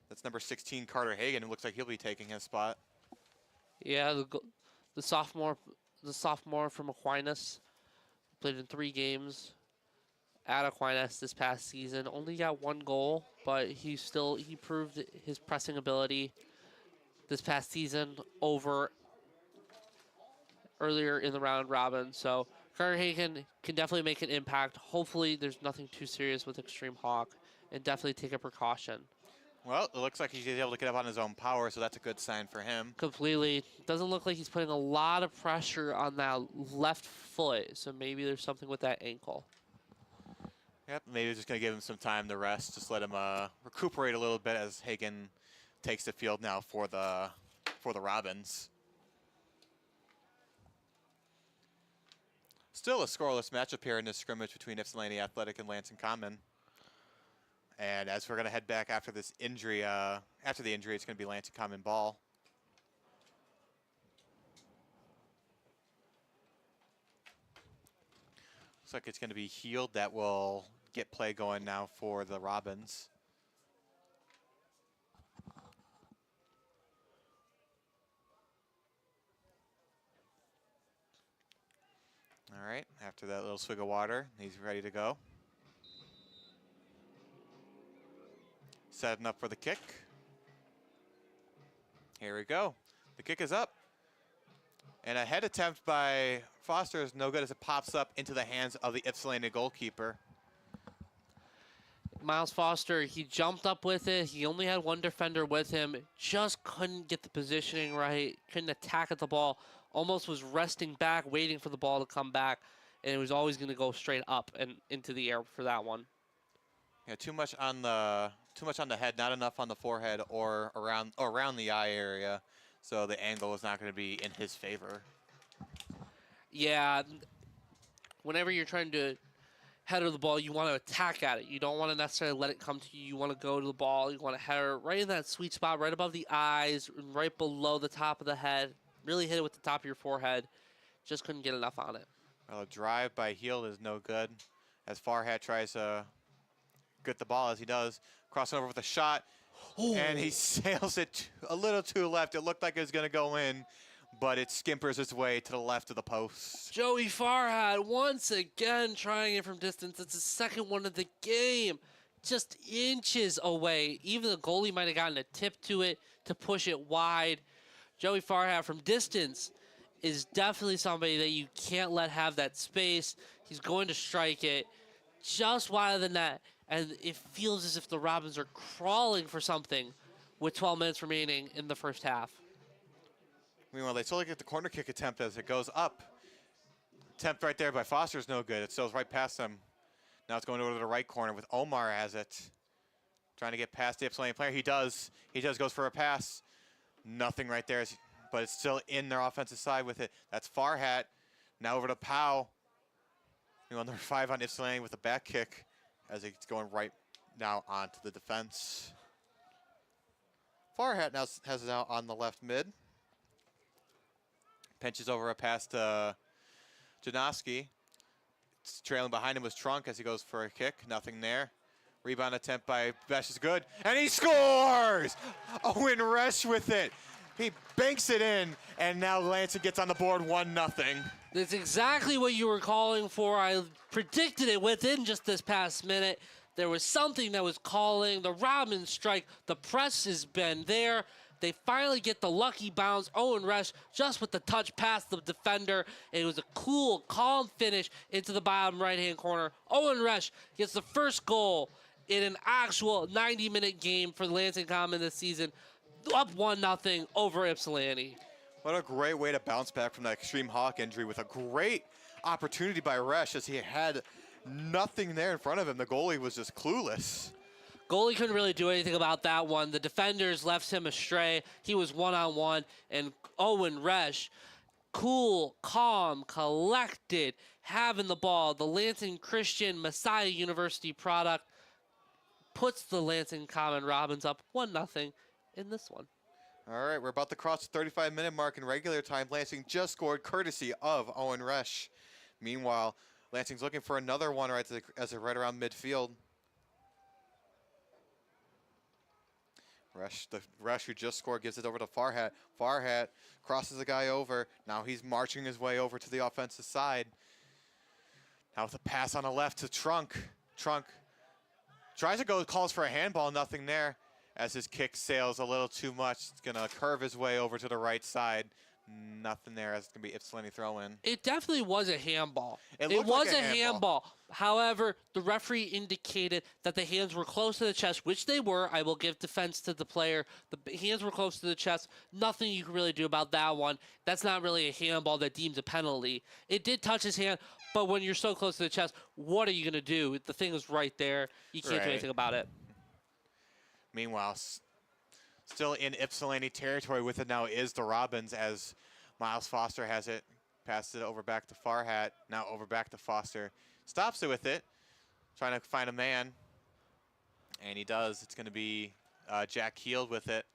that's number 16, Carter Hagan. It looks like he'll be taking his spot. Yeah, the sophomore from Aquinas played in 3 games at Aquinas this past season. Only got 1 goal, but he proved his pressing ability this past season over earlier in the round robin. So Carter Hagan can definitely make an impact. Hopefully there's nothing too serious with Extreme Hawk, and definitely take a precaution. Well, it looks like he's able to get up on his own power, so that's a good sign for him. Completely. Doesn't look like he's putting a lot of pressure on that left foot, so maybe there's something with that ankle. Yep, maybe just going to give him some time to rest, just let him recuperate a little bit as Hagan takes the field now for the Robins. Still a scoreless matchup here in this scrimmage between Ypsilanti Athletic and Lansing Common. And as we're going to head back after this injury, after the injury, it's going to be Lansing Common ball. Looks like it's going to be Healed that will get play going now for the Robins. All right, after that little swig of water, he's ready to go. Setting up for the kick. Here we go. The kick is up. And a head attempt by Foster is no good as it pops up into the hands of the Ypsilanti goalkeeper. Miles Foster, he jumped up with it. He only had 1 defender with him. Just couldn't get the positioning right. Couldn't attack at the ball. Almost was resting back, waiting for the ball to come back. And it was always going to go straight up and into the air for that one. Yeah, too much on the head, not enough on the forehead or around the eye area. So the angle is not going to be in his favor. Yeah, whenever you're trying to header of the ball, you want to attack at it. You don't want to necessarily let it come to you. You want to go to the ball. You want to header right in that sweet spot, right above the eyes, right below the top of the head. Really hit it with the top of your forehead. Just couldn't get enough on it. Well, a drive by Heald is no good, as Farhat tries to get the ball, as he does. Crossing over with a shot, and he sails it a little to the left. It looked like it was going to go in, but it skimpers its way to the left of the post. Joey Farhat once again trying it from distance. It's his second one of the game. Just inches away. Even the goalie might have gotten a tip to it to push it wide. Joey Farhat from distance is definitely somebody that you can't let have that space. He's going to strike it just wide of the net. And it feels as if the Robins are crawling for something with 12 minutes remaining in the first half. Meanwhile, they slowly get the corner kick attempt as it goes up. Attempt right there by Foster's no good. It sails right past them. Now it's going over to the right corner with Omar as it. Trying to get past the Ypsilanti player. He does. He just goes for a pass. Nothing right there, but it's still in their offensive side with it. That's Farhat. Now over to Powell. Number 5 on Ypsilanti with a back kick as it's going right now onto the defense. Farhat now has it out on the left mid. Pinches over a pass to Janoski. It's trailing behind him was Trunk as he goes for a kick. Nothing there. Rebound attempt by Besh is good. And he scores! Owen Resch with it. He banks it in, and now Lansing gets on the board 1-0. That's exactly what you were calling for. I predicted it within just this past minute. There was something that was calling. The Robins strike. The press has been there. They finally get the lucky bounce. Owen Resch just with the touch past the defender. It was a cool, calm finish into the bottom right-hand corner. Owen Resch gets the first goal in an actual 90-minute game for Lansing Common this season. Up 1-0 over Ypsilanti. What a great way to bounce back from that extreme Hawk injury with a great opportunity by Resch as he had nothing there in front of him. The goalie was just clueless. Goalie couldn't really do anything about that one. The defenders left him astray. He was one-on-one, and Owen Resch, cool, calm, collected, having the ball. The Lansing Christian Messiah University product puts the Lansing Common Robins up 1-0 in this one. All right, we're about to cross the 35-minute mark in regular time. Lansing just scored courtesy of Owen Resch. Meanwhile, Lansing's looking for another one right as they're right around midfield. Resch, who just scored, gives it over to Farhat. Farhat crosses the guy over. Now he's marching his way over to the offensive side. Now with a pass on the left to Trunk. Trunk tries to go, calls for a handball, nothing there. As his kick sails a little too much, it's going to curve his way over to the right side. Nothing there. It's going to be Ypsilanti throw-in. It definitely was a handball. It was like a handball. However, the referee indicated that the hands were close to the chest, which they were. I will give defense to the player. The hands were close to the chest. Nothing you can really do about that one. That's not really a handball that deems a penalty. It did touch his hand, but when you're so close to the chest, what are you going to do? The thing is right there. You can't do anything about it. Meanwhile, still in Ypsilanti territory with it now is the Robins as Miles Foster has it. Passes it over back to Farhat. Now over back to Foster. Stops it with it. Trying to find a man. And he does. It's going to be Jack Heald with it.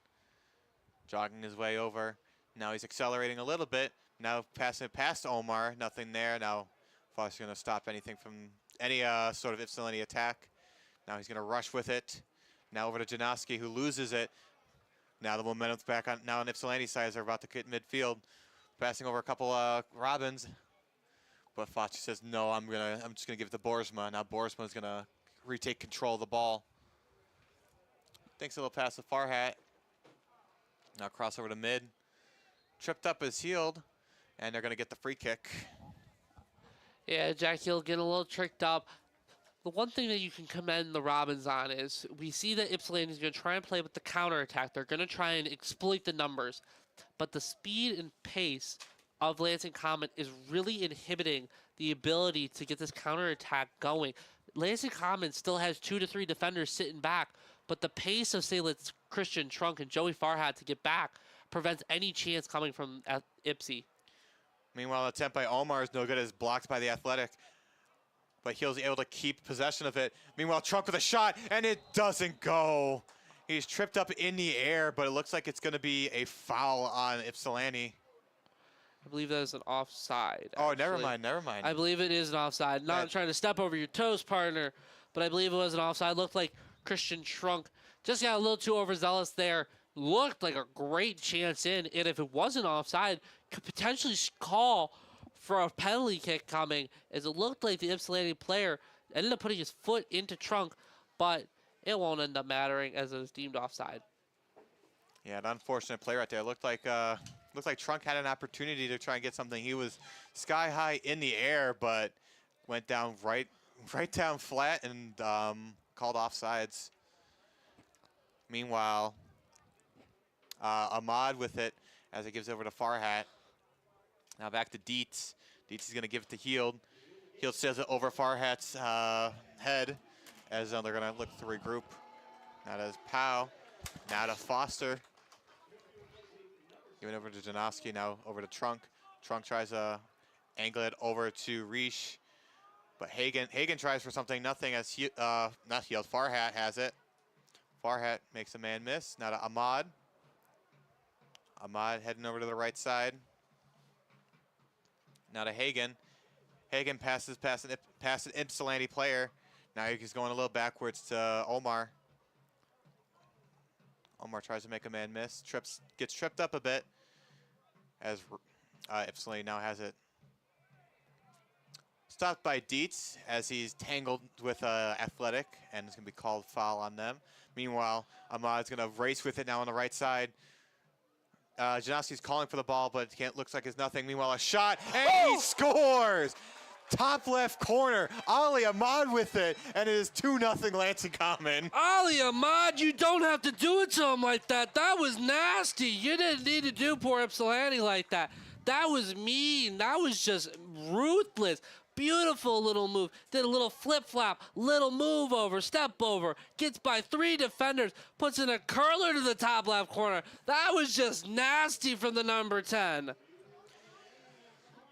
Jogging his way over. Now he's accelerating a little bit. Now passing it past Omar. Nothing there. Now Foster's going to stop anything from any sort of Ypsilanti attack. Now he's going to rush with it. Now over to Janoski, who loses it. Now the momentum's back on now on Ypsilanti side as they're about to get midfield. Passing over a couple Robins. But Foster says, no, I'm just gonna give it to Boersma. Now Boersma's gonna retake control of the ball. Thanks a little pass to Farhat. Now cross over to mid. Tripped up is Heald, and they're gonna get the free kick. Yeah, Jack Heald getting a little tricked up. The one thing that you can commend the Robins on is we see that Ypsilanti is going to try and play with the counterattack. They're going to try and exploit the numbers. But the speed and pace of Lansing Common is really inhibiting the ability to get this counterattack going. Lansing Common still has 2 to 3 defenders sitting back, but the pace of, say, let's Christian Trunk and Joey Farhat to get back prevents any chance coming from Ypsi. Meanwhile, the attempt by Omar is no good as blocked by the Athletic. but he was able to keep possession of it. Meanwhile, Trunk with a shot, and it doesn't go. He's tripped up in the air, but it looks like it's going to be a foul on Ypsilanti. I believe that is an offside. Oh, actually. never mind. I believe it is an offside. Not trying to step over your toes, partner, but I believe it was an offside. Looked like Christian Trunk just got a little too overzealous there. Looked like a great chance in, and if it wasn't offside, could potentially call for a penalty kick coming, as it looked like the Ypsilanti player ended up putting his foot into Trunk, but it won't end up mattering as it was deemed offside. Yeah, an unfortunate play right there. Looked like Trunk had an opportunity to try and get something. He was sky high in the air, but went down right down flat and called offsides. Meanwhile, Ahmad with it as it gives over to Farhat. Now back to Dietz. Dietz is going to give it to Heald. Heald says it over Farhat's head as they're going to look to regroup. Now to Powell. Now to Foster. Giving over to Janowski. Now over to Trunk. Trunk tries to angle it over to Reish. But Hagen tries for something. Nothing as not Heald. Farhat has it. Farhat makes a man miss. Now to Ahmad. Ahmad heading over to the right side. Now to Hagen. Hagen passes past an Ypsilanti player. Now he's going a little backwards to Omar. Omar tries to make a man miss. Gets tripped up a bit as Ypsilanti now has it. Stopped by Dietz as he's tangled with Athletic, and it's going to be called foul on them. Meanwhile, Ahmad's going to race with it now on the right side. Janowski's calling for the ball, but looks like it's nothing. Meanwhile, a shot, and he scores! Top left corner, Ali Ahmad with it, and it is 2-0 Lansing Common. Ali Ahmad, you don't have to do it to him like that. That was nasty. You didn't need to do poor Ypsilanti like that. That was mean. That was just ruthless. Beautiful little move. Did a little flip-flop, little move over, step over, gets by 3 defenders, puts in a curler to the top left corner. That was just nasty from the number 10.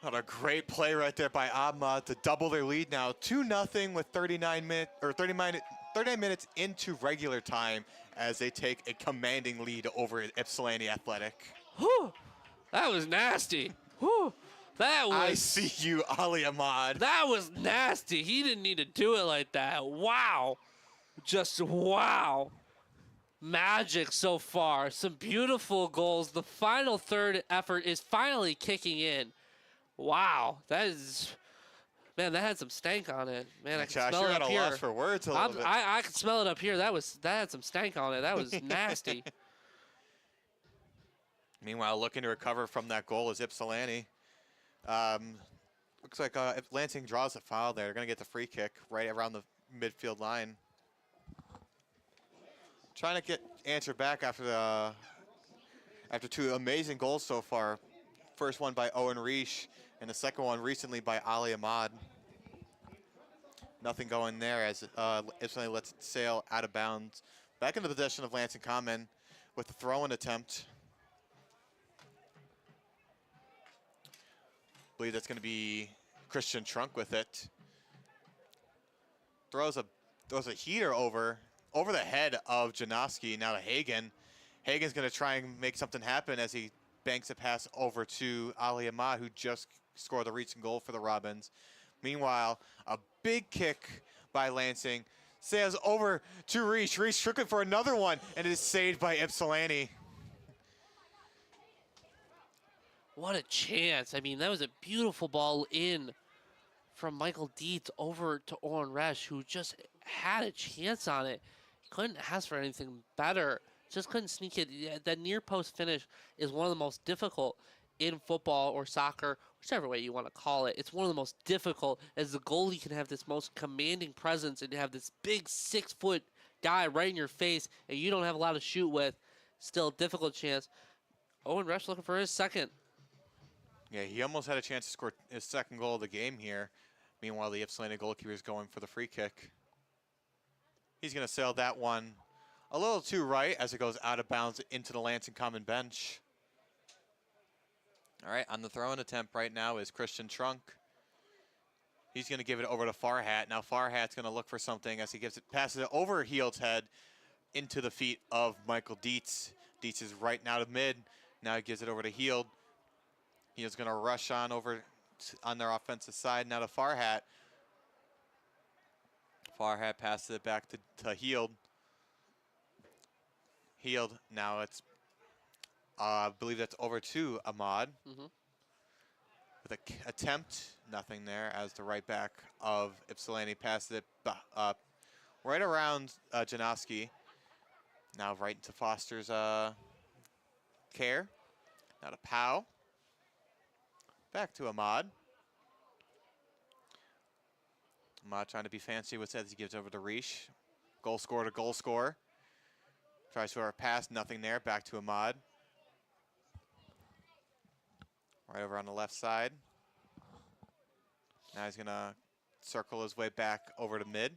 What a great play right there by Ahmad to double their lead now. 2-0 with 39 minutes into regular time as they take a commanding lead over Ypsilanti Athletic. Whew, that was nasty. Whew. That was, I see you, Ali Ahmad. That was nasty. He didn't need to do it like that. Wow. Just wow. Magic so far. Some beautiful goals. The final third effort is finally kicking in. Wow. That is, man, that had some stank on it. Man, I can smell it up here. Lost for words a little bit. I can smell it up here. That had some stank on it. That was nasty. Meanwhile, looking to recover from that goal is Ypsilanti. Looks like if Lansing draws a foul there, they're going to get the free kick right around the midfield line. Trying to get answered back after 2 amazing goals so far. First one by Owen Reish, and the second one recently by Ali Ahmad. Nothing going there as Ypsilanti lets it sail out of bounds. Back in the possession of Lansing Common with the throw-in attempt. I believe that's going to be Christian Trunk with it. Throws a heater over the head of Janowski, now to Hagen. Hagen's going to try and make something happen as he banks a pass over to Ali Ahmad, who just scored the recent goal for the Robins. Meanwhile, a big kick by Lansing sails over to Reish. Reish looking for another one, and it is saved by Ypsilanti. What a chance. I mean, that was a beautiful ball in from Michael Dietz over to Owen Resch, who just had a chance on it. Couldn't ask for anything better. Just couldn't sneak it. Yeah, that near post finish is one of the most difficult in football or soccer, whichever way you want to call it. It's one of the most difficult, as the goalie can have this most commanding presence and you have this big 6-foot guy right in your face and you don't have a lot to shoot with. Still a difficult chance. Owen Resch looking for his second. Yeah, he almost had a chance to score his second goal of the game here. Meanwhile, the Ypsilanti goalkeeper is going for the free kick. He's going to sail that one a little too right as it goes out of bounds into the Lansing Common bench. All right, on the throw-in attempt right now is Christian Trunk. He's going to give it over to Farhat. Now Farhat's going to look for something as he passes it over Heald's head into the feet of Michael Dietz. Dietz is right now to mid. Now he gives it over to Heald. Heald's going to rush on over on their offensive side. Now to Farhat. Farhat passes it back to Heald. Heald, now it's, I believe that's over to Ahmad. Mm-hmm. With an attempt, nothing there, as the right back of Ypsilanti passes it up right around Janoski. Now right into Foster's care. Now to Powell. Back to Ahmad. Ahmad trying to be fancy with it as he gives over to Reish. Goal scorer to goal scorer. Tries for a pass, nothing there. Back to Ahmad. Right over on the left side. Now he's gonna circle his way back over to mid.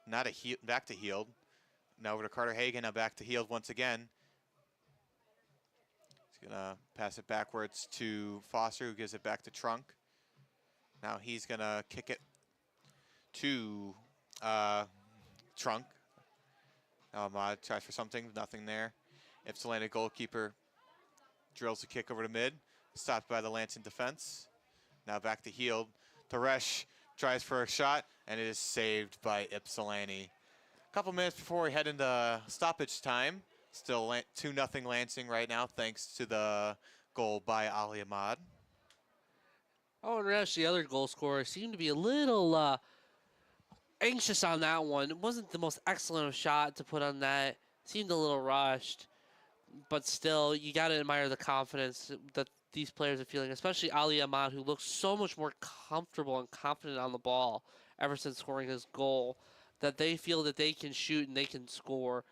Now to back to Heald. Now over to Carter Hagan. Now back to Heald once again. He's gonna pass it backwards to Foster, who gives it back to Trunk. Now he's gonna kick it to Trunk. Now Ahmad tries for something, nothing there. Ypsilanti goalkeeper drills the kick over to mid. Stopped by the Lansing defense. Now back to Heald. Teresh tries for a shot, and it is saved by Ypsilanti. A couple minutes before we head into stoppage time. Still 2-0 Lansing right now, thanks to the goal by Ali Ahmad. Oh, and Resh, the other goal scorer, seemed to be a little anxious on that one. It wasn't the most excellent shot to put on that. Seemed a little rushed. But still, you got to admire the confidence that these players are feeling, especially Ali Ahmad, who looks so much more comfortable and confident on the ball ever since scoring his goal, that they feel that they can shoot and they can score.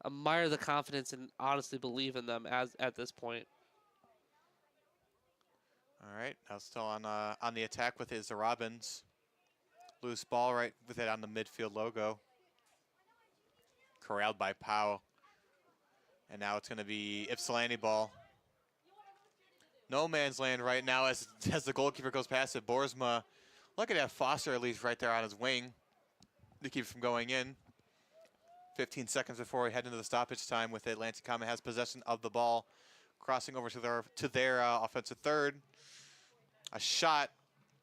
Admire the confidence and honestly believe in them at this point. All right, now still on the attack with is the Robbins. Loose ball right with it on the midfield logo. Corralled by Powell. And now it's going to be Ypsilanti ball. No man's land right now as the goalkeeper goes past it. Boersma, look at that, Foster at least right there on his wing to keep from going in. 15 seconds before we head into the stoppage time with it. Lansing Common has possession of the ball. Crossing over to their offensive third. A shot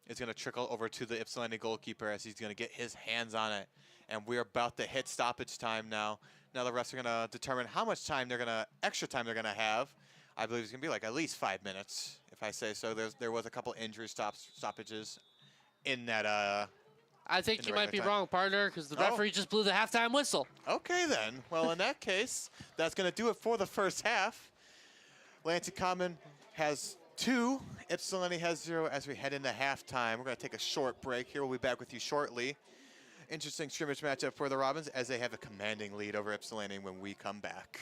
is going to trickle over to the Ypsilanti goalkeeper as he's going to get his hands on it. And we're about to hit stoppage time now. Now the refs are going to determine how much time extra time they're going to have. I believe it's going to be like at least 5 minutes, if I say so. There was a couple injury stoppages in that. I think you might be wrong, partner, because the referee just blew the halftime whistle. Okay, then. Well, in that case, that's going to do it for the first half. Lansing Common has 2. Ypsilanti has 0 as we head into halftime. We're going to take a short break here. We'll be back with you shortly. Interesting scrimmage matchup for the Robins as they have a commanding lead over Ypsilanti when we come back.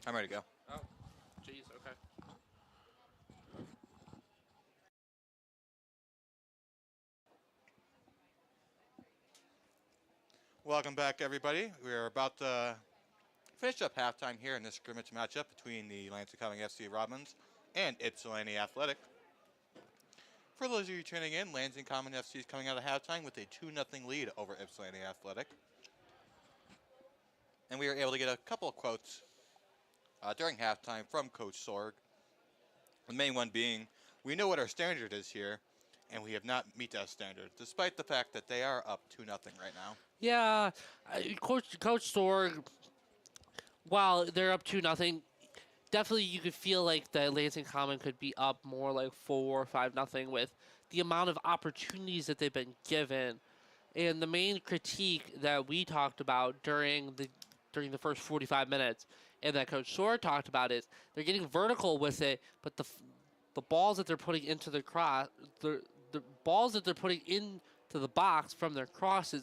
I'm ready to go. Oh, jeez, okay. Welcome back, everybody. We're about to finish up halftime here in this scrimmage matchup between the Lansing Common FC Robins and Ypsilanti Athletic. For those of you tuning in, Lansing Common FC is coming out of halftime with a 2-0 lead over Ypsilanti Athletic. And we were able to get a couple of quotes during halftime from Coach Sorg. The main one being, we know what our standard is here, and we have not met that standard, despite the fact that they are up 2-0 right now. Yeah, Coach Sorg, while they're up 2-0, definitely you could feel like the Lansing Common could be up more like 4 or 5-0 with the amount of opportunities that they've been given. And the main critique that we talked about during the first 45 minutes, and that Coach Sorg talked about, is they're getting vertical with it, but the balls that they're putting into the cross, the balls that they're putting into the box from their crosses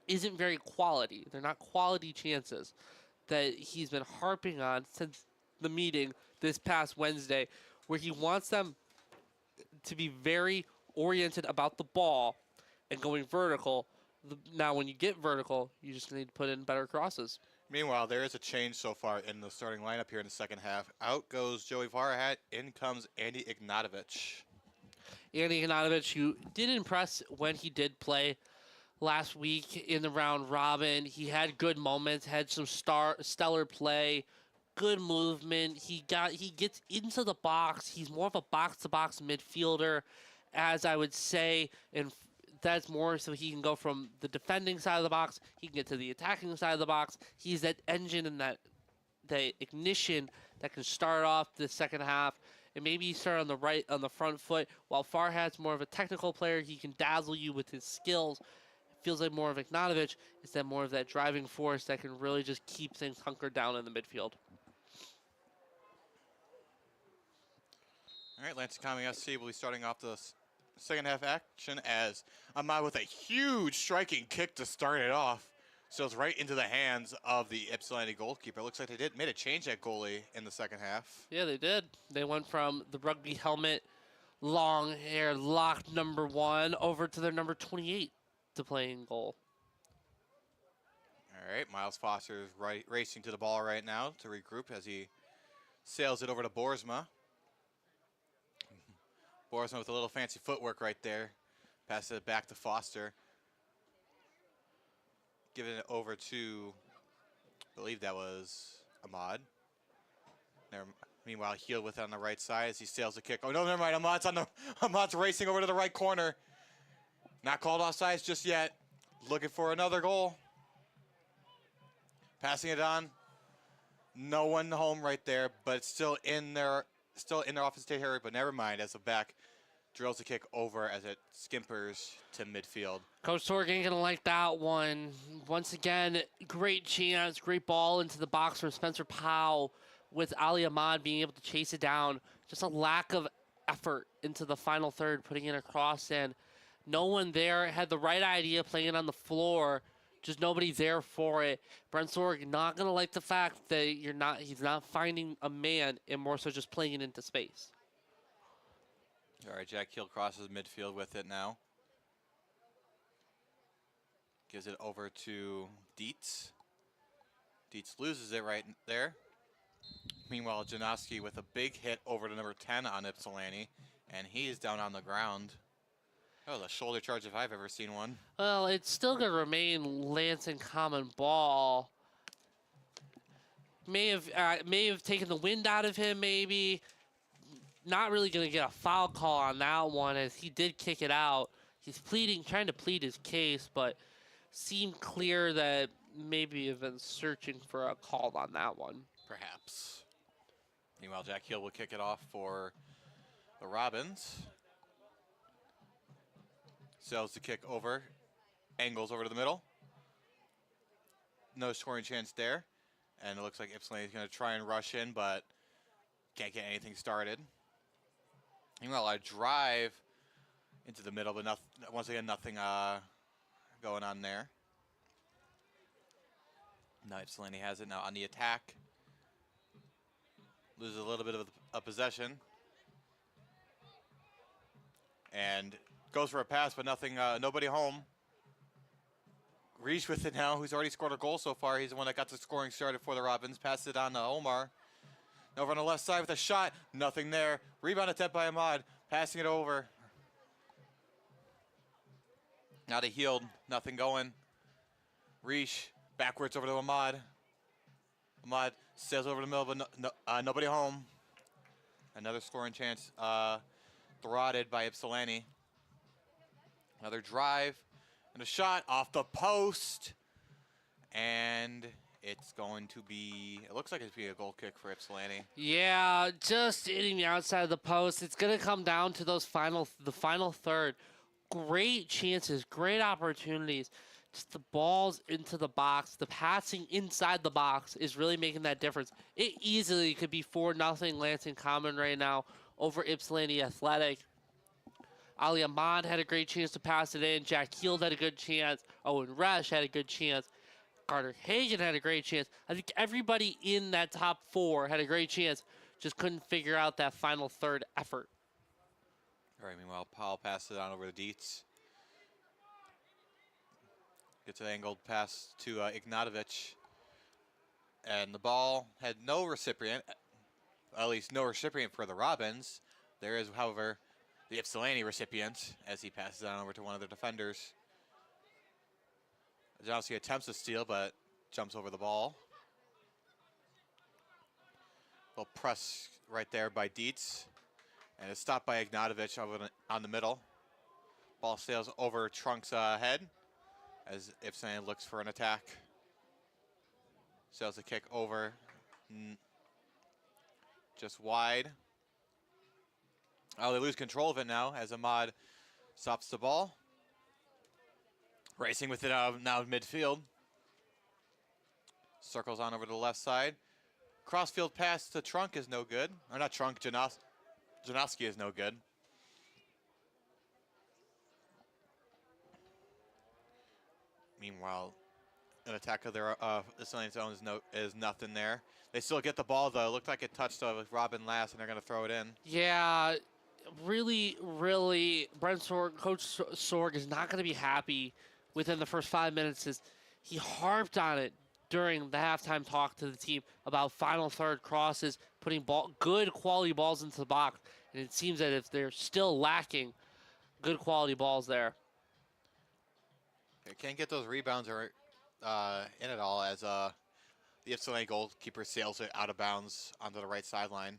isn't very quality. They're not quality chances that he's been harping on since the meeting this past Wednesday, where he wants them to be very oriented about the ball and going vertical. Now, when you get vertical, you just need to put in better crosses. Meanwhile, there is a change so far in the starting lineup here in the second half. Out goes Joey Farhat. In comes Andy Ignatovich. Andy Ignatovich, who did impress when he did play last week in the round robin. He had good moments, had some stellar play, good movement. He gets into the box. He's more of a box-to-box midfielder, as I would say, and that's more so he can go from the defending side of the box. He can get to the attacking side of the box. He's that engine and the ignition that can start off the second half. And maybe he start on the front foot. While Farhat's more of a technical player, he can dazzle you with his skills. It feels like more of Ignatovich is that more of that driving force that can really just keep things hunkered down in the midfield. All right, Lansing Common FC will be starting off the second half action as Ahmad with a huge striking kick to start it off. So it's right into the hands of the Ypsilanti goalkeeper. Looks like they made a change at goalie in the second half. Yeah, they did. They went from the rugby helmet, long hair, locked number 1 over to their number 28 to play in goal. All right, Miles Foster is racing to the ball right now to regroup as he sails it over to Boersma. Boersma with a little fancy footwork right there. Passes it back to Foster. Giving it over to, I believe that was Ahmad. Meanwhile, Heel with it on the right side as he sails the kick. Oh, no, never mind. Ahmad's racing over to the right corner. Not called offsides just yet. Looking for another goal. Passing it on. No one home right there, but it's still in their offensive territory, but never mind, as the back drills the kick over as it skimpers to midfield. Coach Sorg ain't going to like that one. Once again, great chance, great ball into the box from Spencer Powell, with Ali Ahmad being able to chase it down. Just a lack of effort into the final third, putting in a cross in. No one there had the right idea, playing it on the floor. Just nobody there for it. Brent Sorg not going to like the fact that he's not finding a man and more so just playing it into space. All right, Jack Hill crosses midfield with it now. Gives it over to Dietz. Dietz loses it right there. Meanwhile, Janoski with a big hit over to number 10 on Ypsilanti, and he is down on the ground. Oh, the shoulder charge if I've ever seen one. Well, it's still going to remain Lansing Common ball. May have taken the wind out of him, maybe. Not really going to get a foul call on that one, as he did kick it out. He's trying to plead his case, but seemed clear that maybe have been searching for a call on that one. Perhaps. Meanwhile, Jack Hill will kick it off for the Robins. Sails the kick over. Angles over to the middle. No scoring chance there. And it looks like Ypsilanti is going to try and rush in, but can't get anything started. Meanwhile, I drive into the middle, but once again, nothing going on there. Now Ypsilanti has it now on the attack. loses a little bit of a possession. And goes for a pass, but nothing. Nobody home. Reach with it now, who's already scored a goal so far. He's the one that got the scoring started for the Robins. Passed it on to Omar. Over on the left side with a shot. Nothing there. Rebound attempt by Ahmad. Passing it over. Now to Heald. Nothing going. Reach. Backwards over to Ahmad. Ahmad sails over the middle, but nobody home. Another scoring chance. Thwarted by Ypsilanti. Another drive. And a shot off the post. And it's going to be, it looks like it's be a goal kick for Ypsilanti. Yeah, just hitting the outside of the post. It's going to come down to the final third. Great chances, great opportunities. Just the balls into the box, the passing inside the box is really making that difference. It easily could be 4-0 Lansing Common right now over Ypsilanti Athletic. Ali Ahmad had a great chance to pass it in. Jack Heald had a good chance. Owen Resch had a good chance. Carter Hagan had a great chance. I think everybody in that top four had a great chance. Just couldn't figure out that final third effort. All right, meanwhile, Powell passed it on over to Dietz. Gets an angled pass to Ignatovich. And the ball had no recipient, at least no recipient for the Robins. There is, however, the Ypsilanti recipient as he passes it on over to one of the defenders. Janowski attempts to steal, but jumps over the ball. Little press right there by Dietz. And it's stopped by Ignatovich on the middle. Ball sails over Trunk's head as Ypsilanti looks for an attack. Sails a kick over just wide. Oh, they lose control of it now as Ahmad stops the ball. Racing with it now midfield. Circles on over to the left side. Crossfield pass to Trunk is no good. Or not Trunk, Janowski is no good. Meanwhile, an attack of their Ypsilanti's own is nothing there. They still get the ball though. It looked like it touched Robin last, and they're going to throw it in. Yeah, really, Brent Sorg, Coach Sorg is not going to be happy within the first 5 minutes. He harped on it during the halftime talk to the team about final third crosses, putting good quality balls into the box, and it seems that if they're still lacking good quality balls there. They can't get those rebounds or in at all as the Ypsilanti goalkeeper sails it out of bounds onto the right sideline.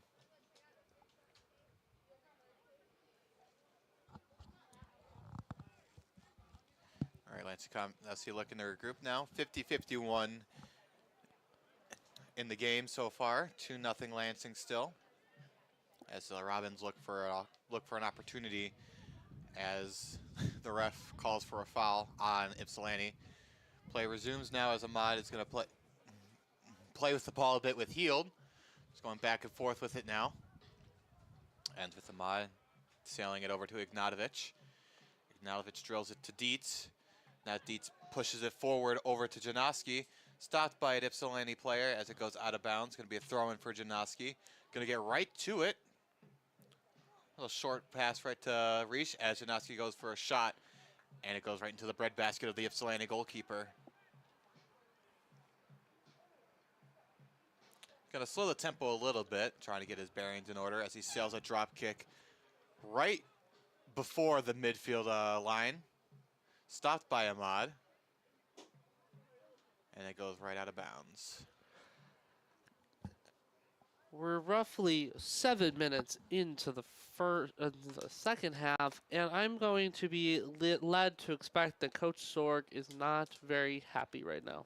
All right, Lansing Common FC look in their group now. 50-51 in the game so far. 2-0 Lansing still. As the Robins look for an opportunity as the ref calls for a foul on Ypsilanti. Play resumes now as Ahmad is going to play with the ball a bit with Heald. Just going back and forth with it now. Ends with Ahmad sailing it over to Ignatovich. Ignatovich drills it to Dietz. Now Dietz pushes it forward over to Janowski. Stopped by an Ypsilanti player as it goes out of bounds. Going to be a throw-in for Janowski. Going to get right to it. A little short pass right to Reach as Janowski goes for a shot. And it goes right into the breadbasket of the Ypsilanti goalkeeper. Going to slow the tempo a little bit, trying to get his bearings in order as he sails a drop kick right before the midfield line. Stopped by Ahmad. And it goes right out of bounds. We're roughly 7 minutes into the second half, and I'm going to be led to expect that Coach Sorg is not very happy right now.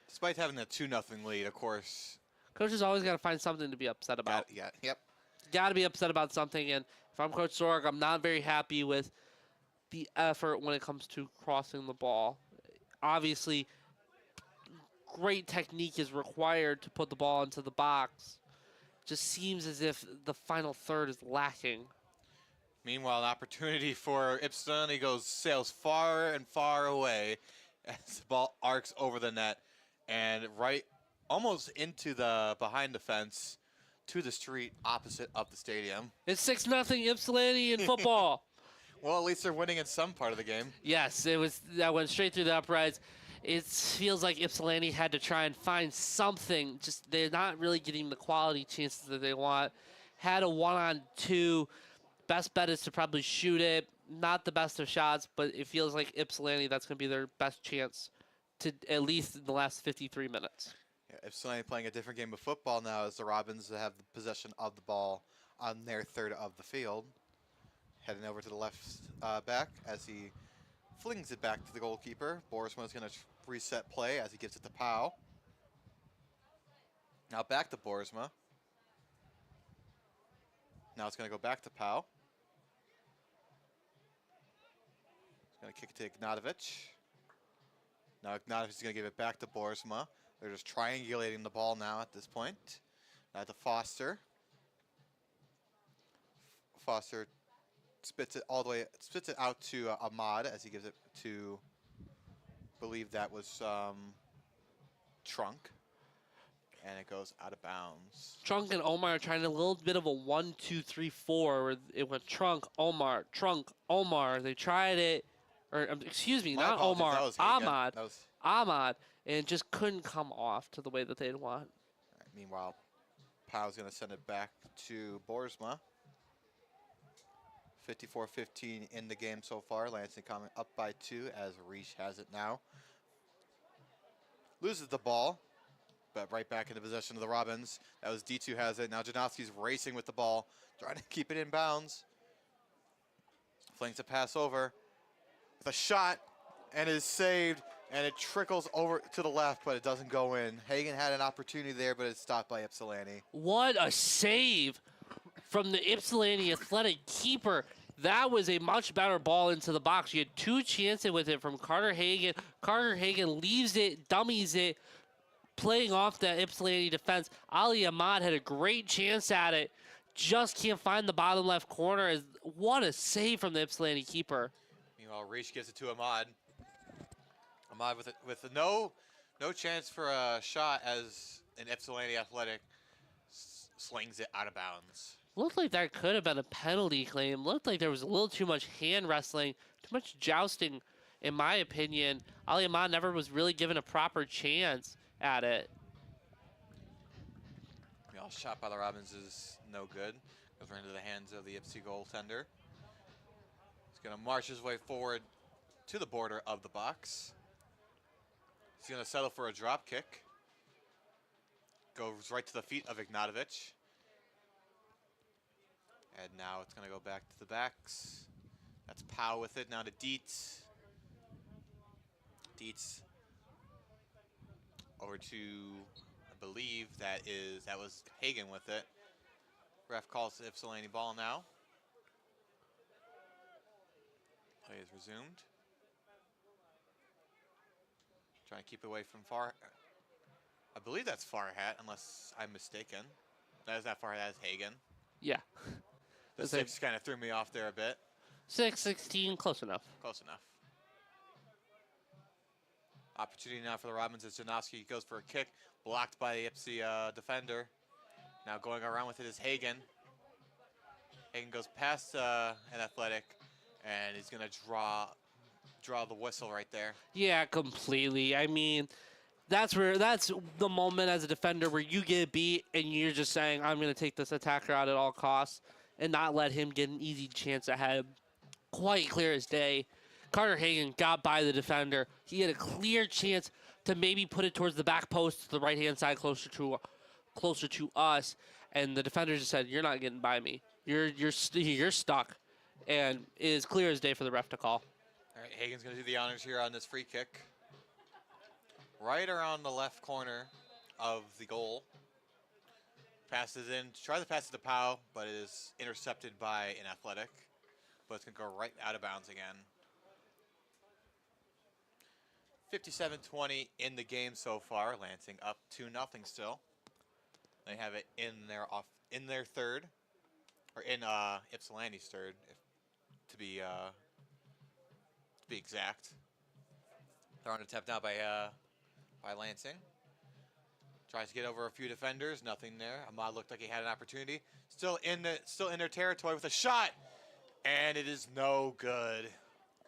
Despite having a 2-0 lead, of course. Coach has always got to find something to be upset about. Yep. Got to be upset about something, and if I'm Coach Sorg, I'm not very happy with the effort when it comes to crossing the ball. Obviously, great technique is required to put the ball into the box. Just seems as if the final third is lacking. Meanwhile, an opportunity for Ypsilanti sails far and far away as the ball arcs over the net and right almost into the behind the fence. to the street opposite of the stadium. It's 6-0 Ypsilanti in football. Well, at least they're winning in some part of the game. Yes, it was. That went straight through the uprights. It feels like Ypsilanti had to try and find something. Just they're not really getting the quality chances that they want. Had a 1-on-2. Best bet is to probably shoot it. Not the best of shots, but it feels like Ypsilanti, that's going to be their best chance to at least in the last 53 minutes. Yeah, Ypsilanti playing a different game of football now as the Robins have the possession of the ball on their third of the field. Heading over to the left back as he flings it back to the goalkeeper. Borisma is going to reset play as he gives it to Powell. Now back to Borisma. Now it's going to go back to Powell. He's going to kick it to Ignatovich. Now Ignatovich is going to give it back to Borisma. They're just triangulating the ball now at this point. Now to Foster. Foster spits it out to Ahmad as he gives it to, believe that was Trunk. And it goes out of bounds. Trunk and Omar are trying a little bit of a 1-2-3-4 where it went Trunk, Omar, Trunk, Omar. They tried it, or excuse me, not Omar, Ahmad, Ahmad, and it just couldn't come off to the way that they'd want. Right, meanwhile, Powell's going to send it back to Borisma. 54-15 in the game so far. Lansing Common up by 2 as Reich has it now. Loses the ball, but right back into possession of the Robins. That was D2 has it. Now Janowski's racing with the ball, trying to keep it in bounds. Flings a pass over with a shot, and is saved, and it trickles over to the left, but it doesn't go in. Hagen had an opportunity there, but it's stopped by Ypsilanti. What a save from the Ypsilanti Athletic keeper. That was a much better ball into the box. You had 2 chances with it from Carter Hagen. Carter Hagen leaves it, dummies it, playing off that Ypsilanti defense. Ali Ahmad had a great chance at it. Just can't find the bottom left corner. What a save from the Ypsilanti keeper. Meanwhile, Reich gives it to Ahmad. Ahmad with no chance for a shot as an Ypsilanti Athletic slings it out of bounds. Looked like that could have been a penalty claim. Looked like there was a little too much hand wrestling, too much jousting, in my opinion. Ali Ahmad never was really given a proper chance at it. Shot by the Robins is no good. Goes right into the hands of the Ypsi goaltender. He's going to march his way forward to the border of the box. He's going to settle for a drop kick. Goes right to the feet of Ignatovich. And now it's going to go back to the backs. That's Powell with it. Now to Dietz. Dietz over to, I believe that was Hagen with it. Ref calls the Ypsilanti ball now. Play is resumed. Trying to keep it away from Far. I believe that's Farhat, unless I'm mistaken. That is not Farhat, that is Hagen. Yeah. The 6 kind of threw me off there a bit. 6-16, close enough. Close enough. Opportunity now for the Robins as Janowski goes for a kick, blocked by the Ypsi defender. Now going around with it is Hagen. Hagen goes past an Athletic, and he's going to draw the whistle right there. Yeah, completely. I mean, that's the moment as a defender where you get beat and you're just saying, I'm going to take this attacker out at all costs and not let him get an easy chance ahead. Quite clear as day. Carter Hagen got by the defender. He had a clear chance to maybe put it towards the back post to the right-hand side closer to us, and the defender just said, "You're not getting by me. You're stuck." And it is clear as day for the ref to call. All right, Hagen's going to do the honors here on this free kick. Right around the left corner of the goal. Passes in, tries to pass it to Powell, but it is intercepted by an Athletic. But it's going to go right out of bounds again. 57-20 in the game so far. Lansing up 2-0 still. They have it in their third, or in Ypsilanti's third, to be exact. They're on a tap now by Lansing. Tries to get over a few defenders, nothing there. Ahmad looked like he had an opportunity. Still in their territory with a shot, and it is no good.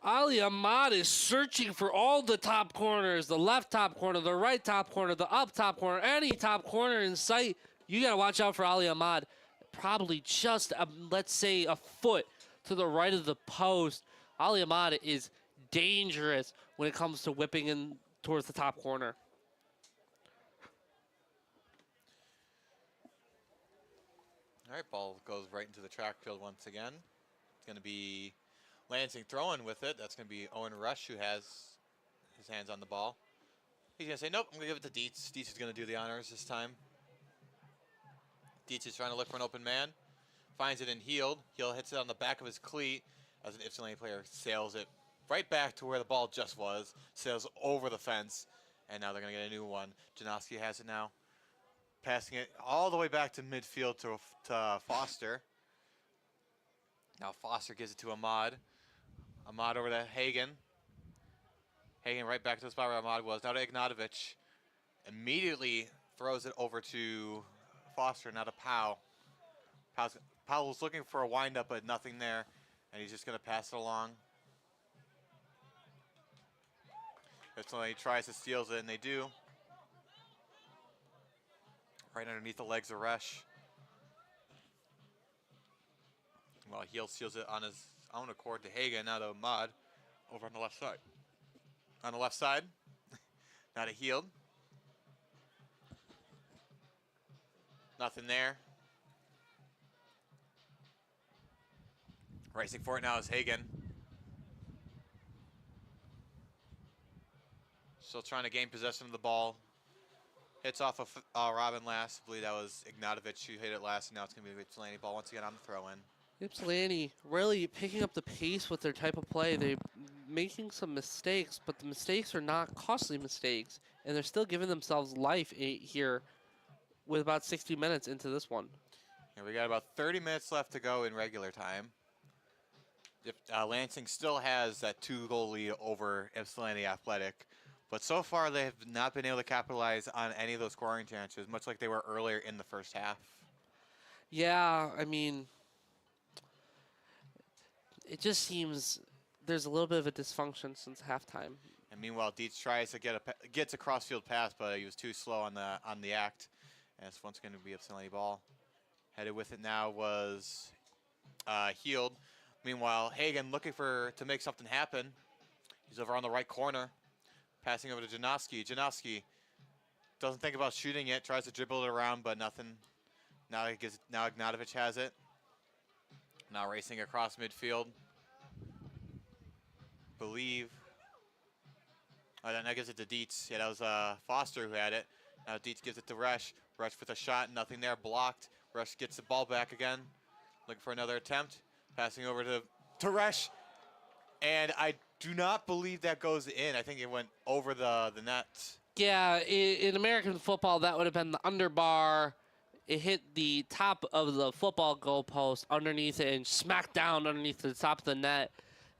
Ali Ahmad is searching for all the top corners, the left top corner, the right top corner, the up top corner, any top corner in sight. You got to watch out for Ali Ahmad. Probably just, let's say, a foot to the right of the post. Ali Ahmad is dangerous when it comes to whipping in towards the top corner. All right, ball goes right into the track field once again. It's going to be Lansing throwing with it. That's going to be Owen Rush, who has his hands on the ball. He's going to say, nope, I'm going to give it to Dietz. Dietz is going to do the honors this time. Dietz is trying to look for an open man. Finds it in Heald. Heald hits it on the back of his cleat as an Ypsilanti player sails it right back to where the ball just was. Sails over the fence, and now they're going to get a new one. Janoski has it now. Passing it all the way back to midfield to Foster. Now Foster gives it to Ahmad. Ahmad over to Hagen. Hagen right back to the spot where Ahmad was. Now to Ignatovich. Immediately throws it over to Foster, now to Powell. Powell was looking for a windup, but nothing there. And he's just going to pass it along. If somebody tries to steal it, and they do. Right underneath the legs of Resch. Well, Heald steals it on his own accord to Hagen, now to Ahmad over on the left side. On the left side, now to Heald. Nothing there. Racing for it now is Hagen. Still trying to gain possession of the ball. Hits off of Robin last. I believe that was Ignatovich who hit it last, and now it's going to be a Ypsilanti ball once again on the throw-in. Ypsilanti really picking up the pace with their type of play. They're making some mistakes, but the mistakes are not costly mistakes, and they're still giving themselves life here with about 60 minutes into this one. Yeah, we got about 30 minutes left to go in regular time. Lansing still has that 2-goal lead over Ypsilanti Athletic. But so far, they have not been able to capitalize on any of those scoring chances, much like they were earlier in the first half. Yeah, I mean, it just seems there's a little bit of a dysfunction since halftime. And meanwhile, Dietz tries to gets a cross-field pass, but he was too slow on the act. And it's once going to be Ypsilanti ball. Headed with it now was Heald. Meanwhile, Hagen looking to make something happen. He's over on the right corner. Passing over to Janoski. Janoski doesn't think about shooting it. Tries to dribble it around, but nothing. Now Ignatovich has it. Now racing across midfield. Believe. Oh, now gives it to Dietz. Yeah, that was Foster who had it. Now Dietz gives it to Resch. Resch with a shot. Nothing there. Blocked. Resch gets the ball back again. Looking for another attempt. Passing over to Resch. And I do not believe that goes in. I think it went over the net. Yeah, in American football, that would have been the underbar. It hit the top of the football goalpost underneath it and smacked down underneath the top of the net.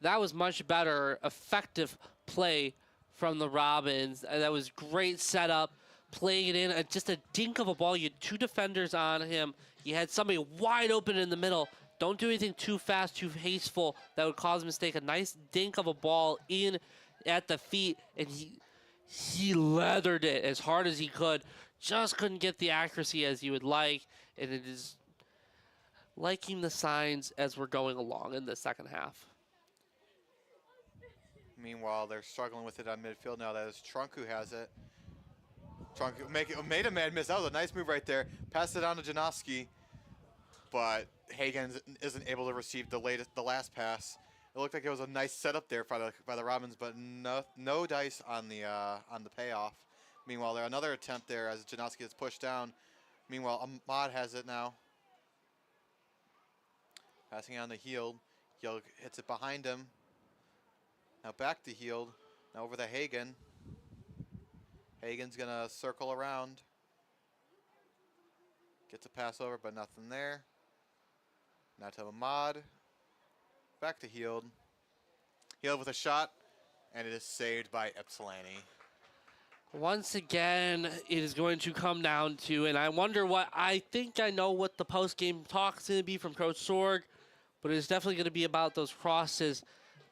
That was much better, effective play from the Robins. That was great setup, playing it in. Just a dink of a ball. You had two defenders on him. You had somebody wide open in the middle. Don't do anything too fast, too hasteful. That would cause a mistake. A nice dink of a ball in at the feet, and he leathered it as hard as he could. Just couldn't get the accuracy as you would like, and it is liking the signs as we're going along in the second half. Meanwhile, they're struggling with it on midfield now. That is Trunk who has it. Trunk made a man miss. That was a nice move right there. Passed it on to Janoski, but Hagen isn't able to receive the last pass. It looked like it was a nice setup there by the Robins, but no dice on the payoff. Meanwhile, there another attempt there as Janoski is pushed down. Meanwhile, Ahmad has it now. Passing on to Heald. Heald hits it behind him. Now back to Heald. Now over to Hagen. Hagen's going to circle around. Gets a pass over, but nothing there. Now to Ahmad. Back to Heald. Heald with a shot, and it is saved by Ypsilanti. Once again, it is going to come down to, and I wonder what, I think I know what the post-game talk is going to be from Coach Sorg, but it's definitely going to be about those crosses.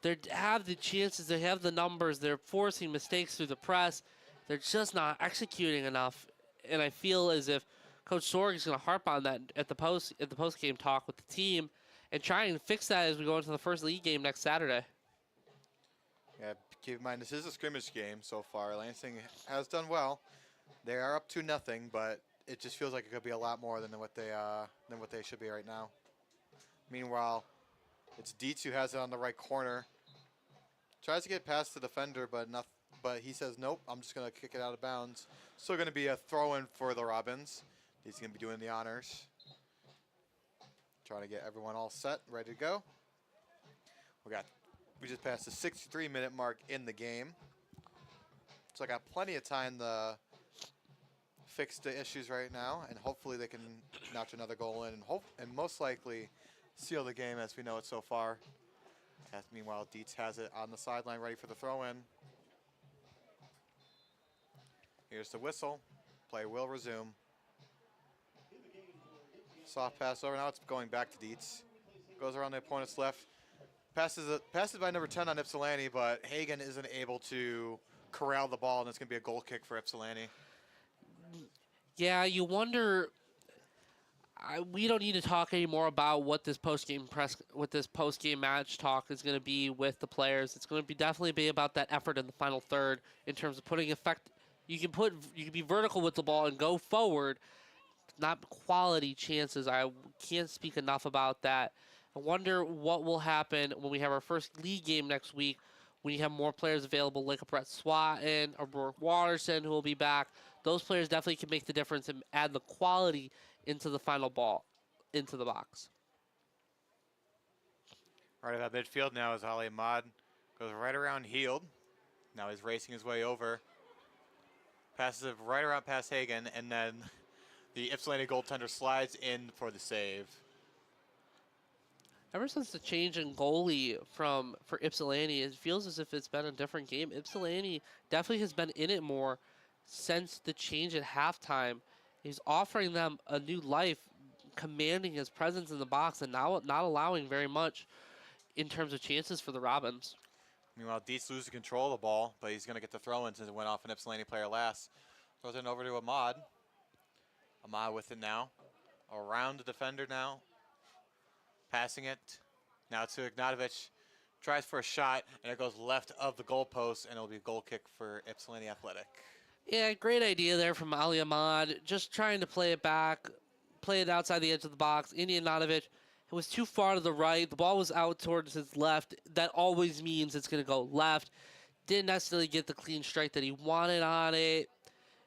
They have the chances, they have the numbers, they're forcing mistakes through the press. They're just not executing enough, and I feel as if Coach Sorg is going to harp on that at the post-game talk with the team and try and fix that as we go into the first league game next Saturday. Yeah, keep in mind this is a scrimmage game so far. Lansing has done well. They are up 2-0, but it just feels like it could be a lot more than what they should be right now. Meanwhile, it's Dietz who has it on the right corner. Tries to get past the defender, but he says nope. I'm just gonna kick it out of bounds. Still gonna be a throw-in for the Robins. He's gonna be doing the honors. Trying to get everyone all set, ready to go. We just passed the 63-minute mark in the game. So I got plenty of time to fix the issues right now, and hopefully they can notch another goal in and most likely seal the game as we know it so far. Meanwhile, Dietz has it on the sideline ready for the throw-in. Here's the whistle. Play will resume. Soft pass over. Now it's going back to Dietz. Goes around the opponent's left. Passes by number 10 on Ypsilanti, but Hagen isn't able to corral the ball, and it's going to be a goal kick for Ypsilanti. Yeah, you wonder. We don't need to talk anymore about what this post-game match talk is going to be with the players. It's going to definitely be about that effort in the final third in terms of putting effect. You can be vertical with the ball and go forward, not quality chances. I can't speak enough about that. I wonder what will happen when we have our first league game next week, when you have more players available like a Brett Swatton or Brooke Watterson who will be back. Those players definitely can make the difference and add the quality into the final ball, into the box. Right about midfield now is Ali Ahmad. Goes right around Heald. Now he's racing his way over. Passes it right around past Hagen, and then the Ypsilanti goaltender slides in for the save. Ever since the change in goalie for Ypsilanti, it feels as if it's been a different game. Ypsilanti definitely has been in it more since the change at halftime. He's offering them a new life, commanding his presence in the box, and now not allowing very much in terms of chances for the Robins. Meanwhile, Dietz loses control of the ball, but he's going to get the throw-in since it went off an Ypsilanti player last. Throws it over to Ahmad. Ahmad with it now. Around the defender now. Passing it. Now to Ignatovich. Tries for a shot, and it goes left of the goalpost, and it'll be a goal kick for Ypsilanti Athletic. Yeah, great idea there from Ali Ahmad. Just trying to play it back, play it outside the edge of the box. Ignatovich, it was too far to the right. The ball was out towards his left. That always means it's going to go left. Didn't necessarily get the clean strike that he wanted on it.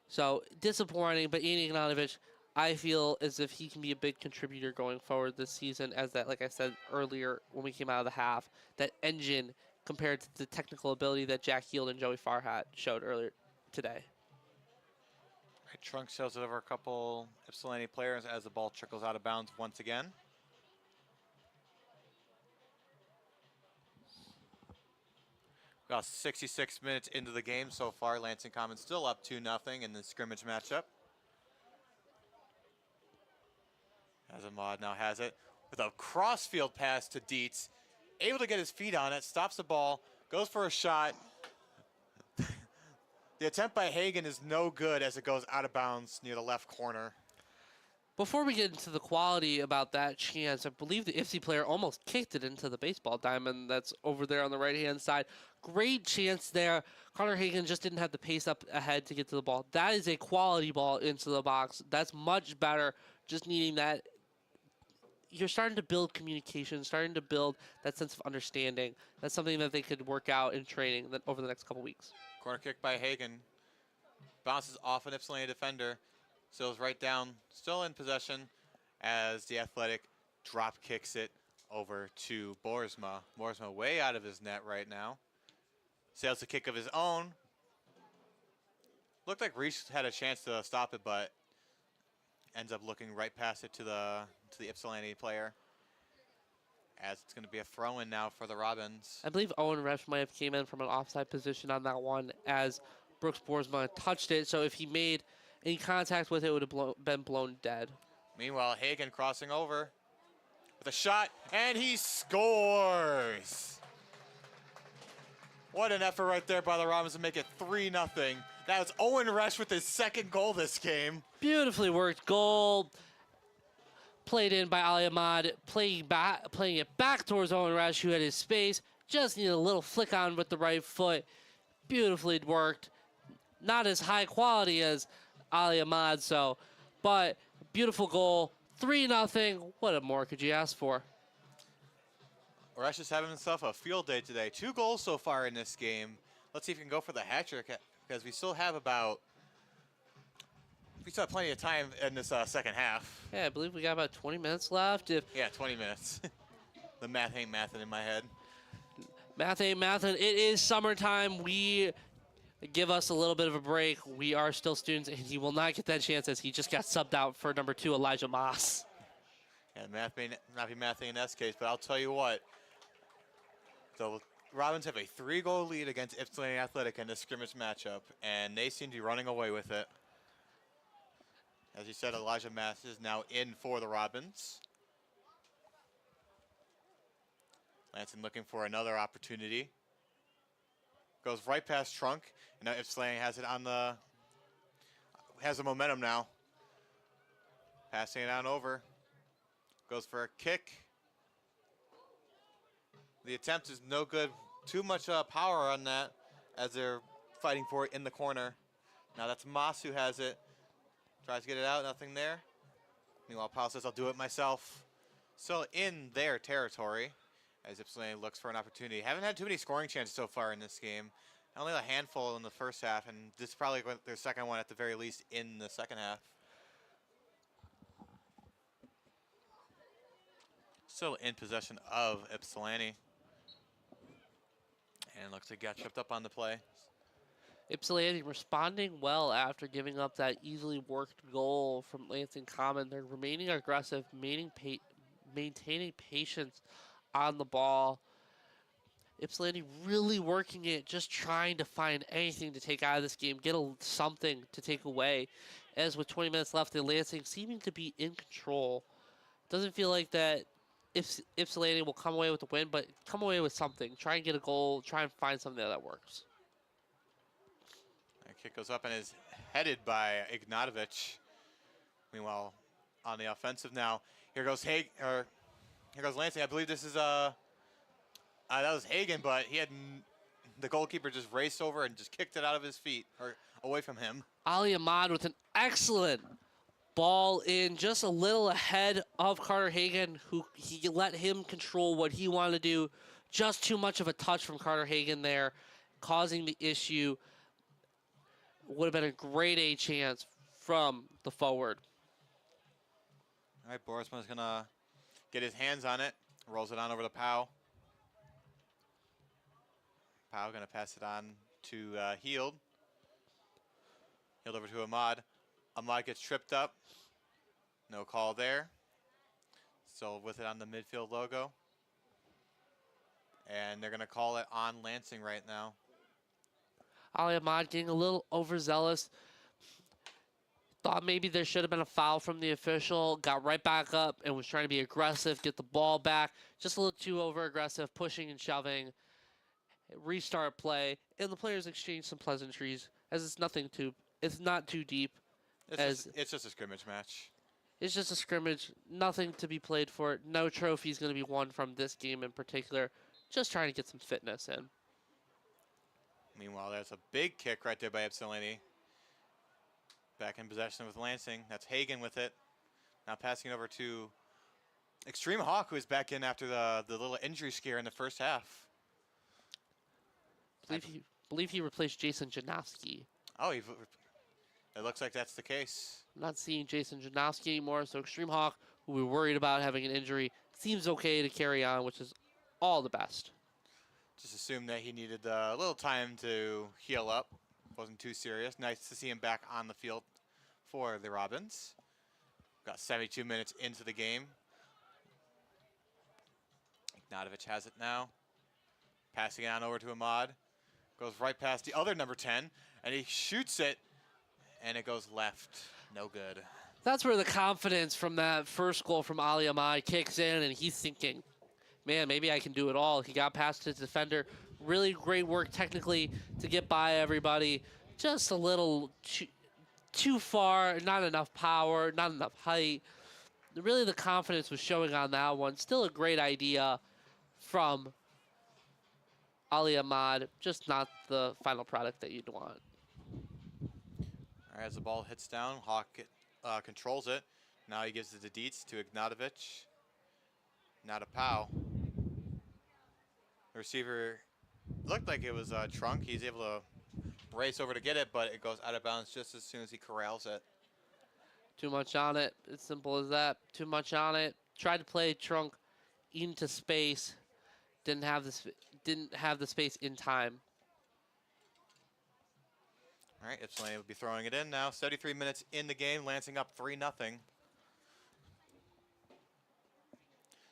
So disappointing, but Ignatovich, I feel as if he can be a big contributor going forward this season, as that, like I said earlier when we came out of the half, that engine compared to the technical ability that Jack Heald and Joey Farhat showed earlier today. Right, Trunk sails it over a couple Ypsilanti players as the ball trickles out of bounds once again. About 66 minutes into the game so far. Lansing Common still up 2-0 in the scrimmage matchup. As Ahmad now has it with a crossfield pass to Dietz. Able to get his feet on it, stops the ball, goes for a shot. The attempt by Hagen is no good as it goes out of bounds near the left corner. Before we get into the quality about that chance, I believe the Ypsi player almost kicked it into the baseball diamond that's over there on the right-hand side. Great chance there. Connor Hagen just didn't have the pace up ahead to get to the ball. That is a quality ball into the box. That's much better, just needing that. You're starting to build communication, starting to build that sense of understanding. That's something that they could work out in training over the next couple weeks. Corner kick by Hagen. Bounces off an Ypsilanti defender. Sails right down, still in possession, as the Athletic drop kicks it over to Boersma. Boersma way out of his net right now. Sails a kick of his own. Looked like Reese had a chance to stop it, but ends up looking right past it to the Ypsilanti player. As it's going to be a throw-in now for the Robins. I believe Owen Resch might have came in from an offside position on that one, as Brooks Boersma touched it, so if he made any contact with it, it would have been blown dead. Meanwhile, Hagen crossing over with a shot, and he scores! What an effort right there by the Robins to make it 3-0. That was Owen Resch with his second goal this game. Beautifully worked goal. Played in by Ali Ahmad, playing it back towards Owen Resch, who had his space. Just needed a little flick on with the right foot. Beautifully worked. Not as high quality as Ali Ahmad, but beautiful goal. 3-0. What more could you ask for? Resch is having himself a field day today. 2 goals so far in this game. Let's see if he can go for the hat trick, because we still have plenty of time in this second half. Yeah, I believe we got about 20 minutes left. Yeah, 20 minutes. The math ain't mathing in my head. Math ain't mathin'. It is summertime. Give us a little bit of a break. We are still students, and he will not get that chance as he just got subbed out for number 2, Elijah Moss. Yeah, math may not be mathing in this case, but I'll tell you what. The Robins have a 3-goal lead against Ypsilanti Athletic in this scrimmage matchup, and they seem to be running away with it. As you said, Elijah Moss is now in for the Robins. Lansing looking for another opportunity. Goes right past Trunk, and now Ypsilanti has it has the momentum now. Passing it on over. Goes for a kick. The attempt is no good. Too much power on that as they're fighting for it in the corner. Now that's Moss who has it. Tries to get it out, nothing there. Meanwhile, Powell says, I'll do it myself. Still in their territory as Ypsilanti looks for an opportunity. Haven't had too many scoring chances so far in this game. Only a handful in the first half, and this is probably their second one at the very least in the second half. Still in possession of Ypsilanti. And looks like got tripped up on the play. Ypsilanti responding well after giving up that easily worked goal from Lansing Common. They're remaining aggressive, maintaining patience on the ball. Ypsilanti really working it, just trying to find anything to take out of this game, get something to take away. As with 20 minutes left, the Lansing seeming to be in control. Doesn't feel like that Ypsilanti will come away with the win, but come away with something. Try and get a goal, try and find something that works. That kick goes up and is headed by Ignatovich. Meanwhile, on the offensive now, here goes Lansing. I believe this is that was Hagen, but the goalkeeper just raced over and just kicked it out of his feet or away from him. Ali Ahmad with an excellent ball in, just a little ahead of Carter Hagen, who he let him control what he wanted to do. Just too much of a touch from Carter Hagen there, causing the issue. Would have been a grade A chance from the forward. All right, Borisman's gonna get his hands on it, rolls it on over to Powell. Powell gonna pass it on to Heald. Heald over to Ahmad. Ahmad gets tripped up. No call there. Still with it on the midfield logo. And they're gonna call it on Lansing right now. Ali Ahmad getting a little overzealous. Thought maybe there should have been a foul from the official. Got right back up and was trying to be aggressive, get the ball back. Just a little too over-aggressive, pushing and shoving. Restart play, and the players exchange some pleasantries, as it's not too deep. It's just a scrimmage match. It's just a scrimmage, nothing to be played for. No trophies going to be won from this game in particular. Just trying to get some fitness in. Meanwhile, there's a big kick right there by Ypsilanti. Back in possession with Lansing. That's Hagen with it. Now passing it over to Extreme Hawk, who is back in after the little injury scare in the first half. Believe he replaced Jason Janowski. Oh, it looks like that's the case. I'm not seeing Jason Janowski anymore, so Extreme Hawk, who we were worried about having an injury, seems okay to carry on, which is all the best. Just assumed that he needed a little time to heal up. Wasn't too serious. Nice to see him back on the field for the Robins. Got 72 minutes into the game. Ignatovich has it now. Passing it on over to Ahmad. Goes right past the other number 10, and he shoots it, and it goes left. No good. That's where the confidence from that first goal from Ali Ahmad kicks in, and he's thinking, man, maybe I can do it all. He got past his defender. Really great work technically to get by everybody. Just a little too far, not enough power, not enough height. Really, the confidence was showing on that one. Still a great idea from Ali Ahmad, just not the final product that you'd want. All right, as the ball hits down, Hawk controls it. Now he gives it to Dietz, to Ignatovic. Now to Pau. The receiver looked like it was Trunk. He's able to race over to get it, but it goes out of bounds just as soon as he corrals it. Too much on it. It's simple as that. Too much on it. Tried to play Trunk into space. Didn't have the space in time. All right, Ypsilanti will be throwing it in now. 73 minutes in the game. Lansing up 3-0.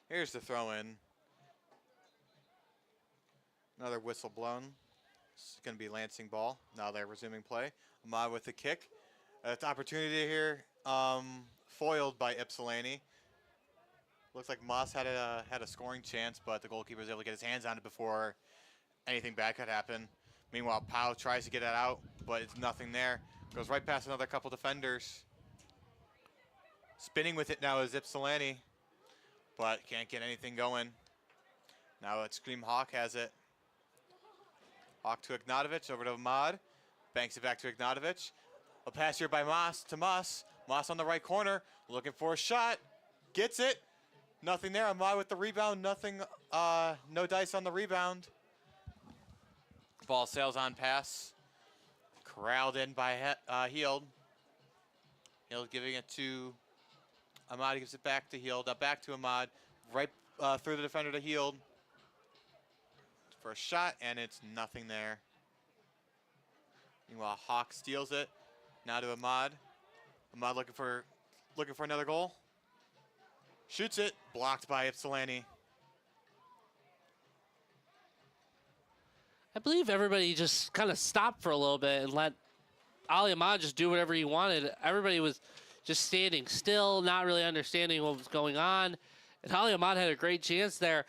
Here's the throw in. Another whistle blown. It's going to be Lansing ball. Now they're resuming play. Ahmad with the kick. It's opportunity here. Foiled by Ypsilanti. Looks like Moss had a scoring chance, but the goalkeeper was able to get his hands on it before anything bad could happen. Meanwhile, Pau tries to get it out, but it's nothing there. Goes right past another couple defenders. Spinning with it now is Ypsilanti, but can't get anything going. Now it's Scream Hawk has it. Hawk to Ignatovic, over to Ahmad. Banks it back to Ignatovic. A pass here by Moss to Moss. Moss on the right corner, looking for a shot. Gets it. Nothing there. Ahmad with the rebound. Nothing. No dice on the rebound. Ball sails on pass. Corralled in by Heald. Heald giving it to Ahmad. Gives it back to Heald. Back to Ahmad. Right through the defender to Heald. For a shot, and it's nothing there. Meanwhile, Hawk steals it. Now to Ahmad. Ahmad looking for another goal. Shoots it. Blocked by Ypsilanti. I believe everybody just kind of stopped for a little bit and let Ali Ahmad just do whatever he wanted. Everybody was just standing still, not really understanding what was going on. And Ali Ahmad had a great chance there.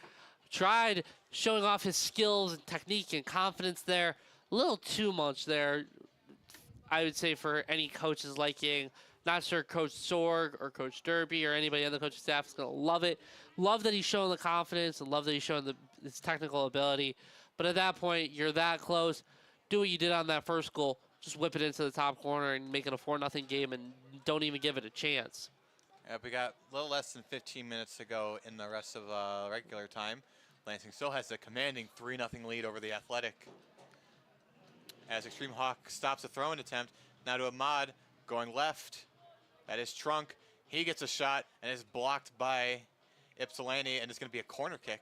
Tried showing off his skills and technique and confidence there. A little too much there, I would say, for any coach's liking. Not sure Coach Sorg or Coach Derby or anybody on the coaching staff is going to love it. Love that he's showing the confidence and love that he's showing his technical ability. But at that point, you're that close. Do what you did on that first goal. Just whip it into the top corner and make it a 4-0 game and don't even give it a chance. Yep, we got a little less than 15 minutes to go in the rest of regular time. Lansing still has a commanding 3-0 lead over the Athletic. As Extreme Hawk stops a throwing attempt, now to Ahmad, going left. That is Trunk. He gets a shot and is blocked by Ypsilanti, and it's going to be a corner kick.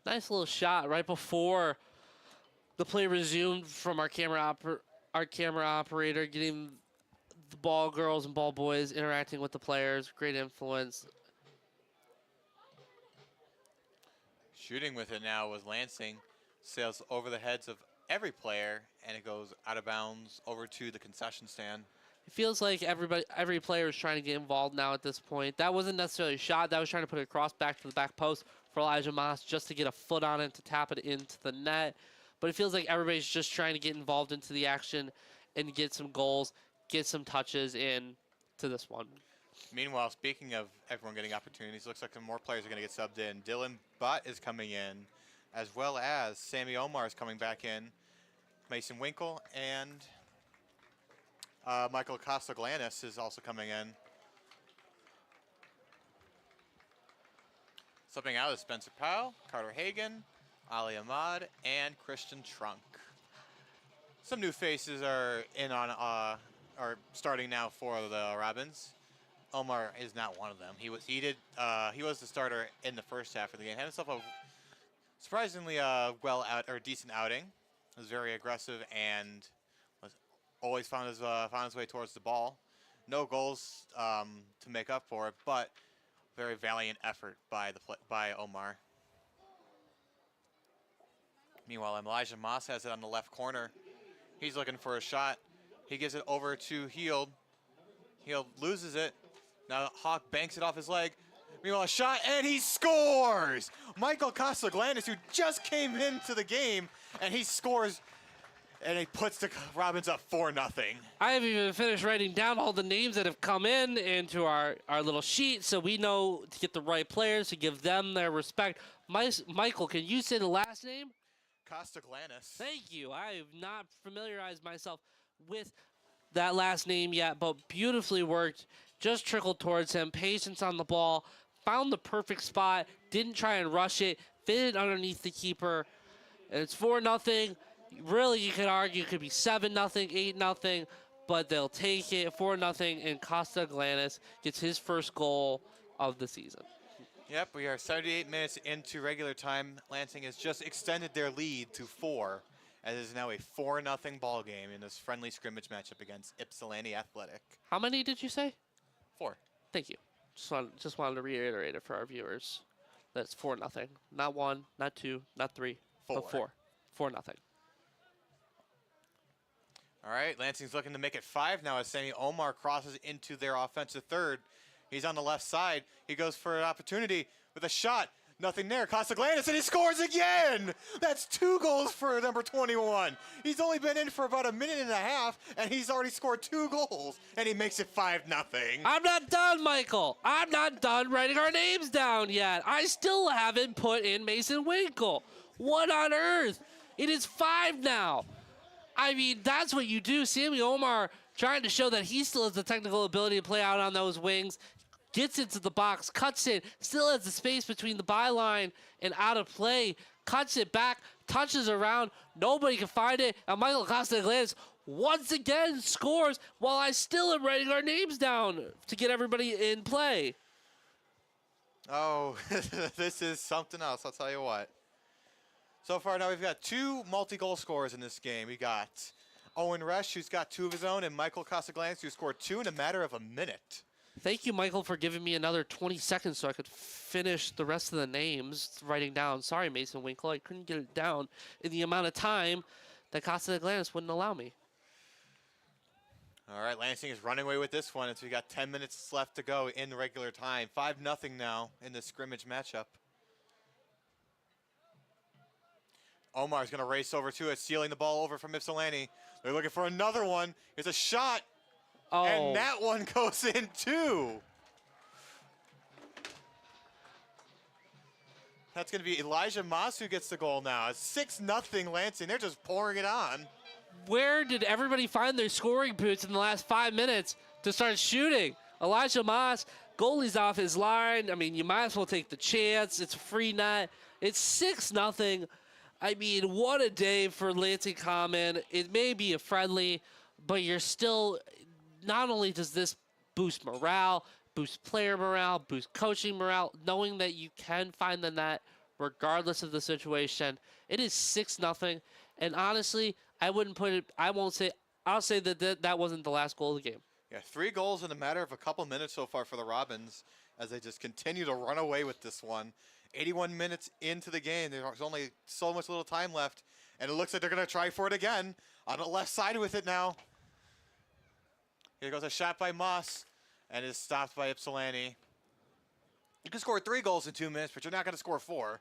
Nice little shot right before the play resumed from our camera operator, getting the ball girls and ball boys interacting with the players. Great influence. Shooting with it now was Lansing. Sails over the heads of every player, and it goes out of bounds over to the concession stand. It feels like every player is trying to get involved now at this point. That wasn't necessarily a shot. That was trying to put it across back to the back post for Elijah Moss just to get a foot on it, to tap it into the net. But it feels like everybody's just trying to get involved into the action and get some goals, get some touches in to this one. Meanwhile, speaking of everyone getting opportunities, looks like some more players are going to get subbed in. Dylan Butt is coming in, as well as Sammy Omar is coming back in. Mason Winkle and Michael Acosta-Glanis is also coming in. Subbing out is Spencer Powell, Carter Hagan, Ali Ahmad, and Christian Trunk. Some new faces are in on are starting now for the Robins. Omar is not one of them. He was the starter in the first half of the game. Had himself a surprisingly decent outing. Was very aggressive and was always found his way towards the ball. No goals to make up for it, but very valiant effort by Omar. Meanwhile, Elijah Moss has it on the left corner. He's looking for a shot. He gives it over to Heald. Heald loses it. Now Hawk banks it off his leg. Meanwhile, a shot, and he scores! Michael Castaglandis, who just came into the game, and he scores, and he puts the Robins up 4-0. I haven't even finished writing down all the names that have come in into our little sheet, so we know to get the right players, to give them their respect. Michael, can you say the last name? Castaglandis. Thank you. I have not familiarized myself with that last name yet, but beautifully worked. Just trickled towards him. Patience on the ball. Found the perfect spot. Didn't try and rush it. Fit it underneath the keeper. And it's 4-0. Really, you could argue it could be 7-0, 8-0, but they'll take it. 4-0, and Castaglandis gets his first goal of the season. Yep, we are 78 minutes into regular time. Lansing has just extended their lead to 4, as it is now a 4-0 ball game in this friendly scrimmage matchup against Ypsilanti Athletic. How many did you say? 4. Thank you. Just wanted to reiterate it for our viewers. That's 4-0. Not 1, not 2, not 3, 4. but 4. 4-0. All right, Lansing's looking to make it 5 now as Sammy Omar crosses into their offensive third. He's on the left side. He goes for an opportunity with a shot. Nothing there. Castaglandis, and he scores again! That's 2 goals for number 21. He's only been in for about a minute and a half, and he's already scored 2 goals, and he makes it 5-0. I'm not done, Michael. I'm not done writing our names down yet. I still haven't put in Mason Winkle. What on earth? It is 5 now. I mean, that's what you do. Sammy Omar trying to show that he still has the technical ability to play out on those wings. Gets into the box, cuts it, still has the space between the byline and out of play. Cuts it back, touches around, nobody can find it. And Michael Castaglandis once again scores while I still am writing our names down to get everybody in play. Oh, this is something else, I'll tell you what. So far now we've got 2 multi-goal scorers in this game. We got Owen Resch, who's got 2 of his own, and Michael Castaglandis, who scored 2 in a matter of a minute. Thank you, Michael, for giving me another 20 seconds so I could finish the rest of the names writing down. Sorry, Mason Winkle. I couldn't get it down in the amount of time that Castaglandis wouldn't allow me. All right, Lansing is running away with this one as we got 10 minutes left to go in the regular time. 5-0 now in the scrimmage matchup. Omar's going to race over to it, stealing the ball over from Ypsilanti. They're looking for another one. Here's a shot. Oh. And that one goes in too. That's going to be Elijah Moss who gets the goal now. It's 6-0 Lansing. They're just pouring it on. Where did everybody find their scoring boots in the last 5 minutes to start shooting? Elijah Moss, goalie's off his line. I mean, you might as well take the chance. It's a free net. It's 6-0. I mean, what a day for Lansing Common. It may be a friendly, but you're still... Not only does this boost morale, boost player morale, boost coaching morale, knowing that you can find the net regardless of the situation. It is 6-0, and honestly, I wouldn't put it. I'll say that wasn't the last goal of the game. Yeah, 3 goals in a matter of a couple minutes so far for the Robins as they just continue to run away with this one. 81 minutes into the game, there's only so much little time left, and it looks like they're going to try for it again on the left side with it now. Here goes a shot by Moss, and is stopped by Ypsilanti. You can score 3 goals in 2 minutes, but you're not going to score 4.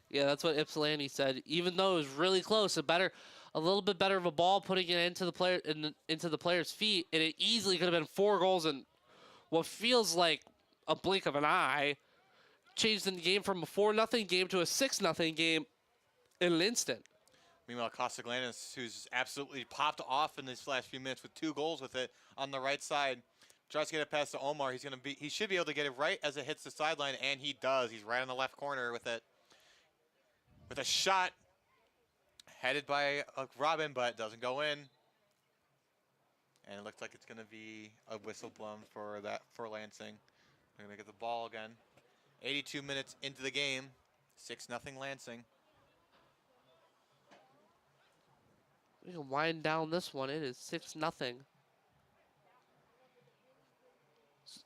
Yeah, that's what Ypsilanti said. Even though it was really close, a little bit better of a ball, putting it into the player's feet, and it easily could have been 4 goals in what feels like a blink of an eye. Changed the game from a 4-0 game to a 6-0 game in an instant. Meanwhile, Castaglandis, who's absolutely popped off in these last few minutes with 2 goals with it on the right side, tries to get it past to Omar. He should be able to get it right as it hits the sideline, and he does. He's right on the left corner with it. With a shot headed by Robin, but doesn't go in. And it looks like it's going to be a whistle blown for Lansing. They're going to get the ball again. 82 minutes into the game. 6-0 Lansing. We can wind down this one. It is 6-0.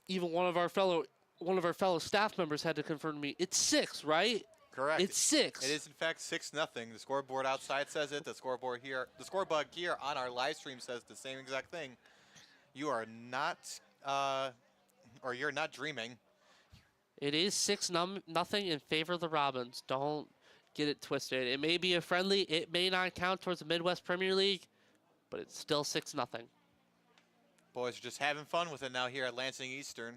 Even one of our fellow staff members had to confirm to me. It's 6, right? Correct. It's 6. It is in fact 6-0. The scoreboard outside says it. The scoreboard here, the scorebug here on our live stream says the same exact thing. You are not, or you're not dreaming. It is 6-0 in favor of the Robins. Don't get it twisted. It may be a friendly. It may not count towards the Midwest Premier League, but it's still 6-0. Boys are just having fun with it now here at Lansing Eastern.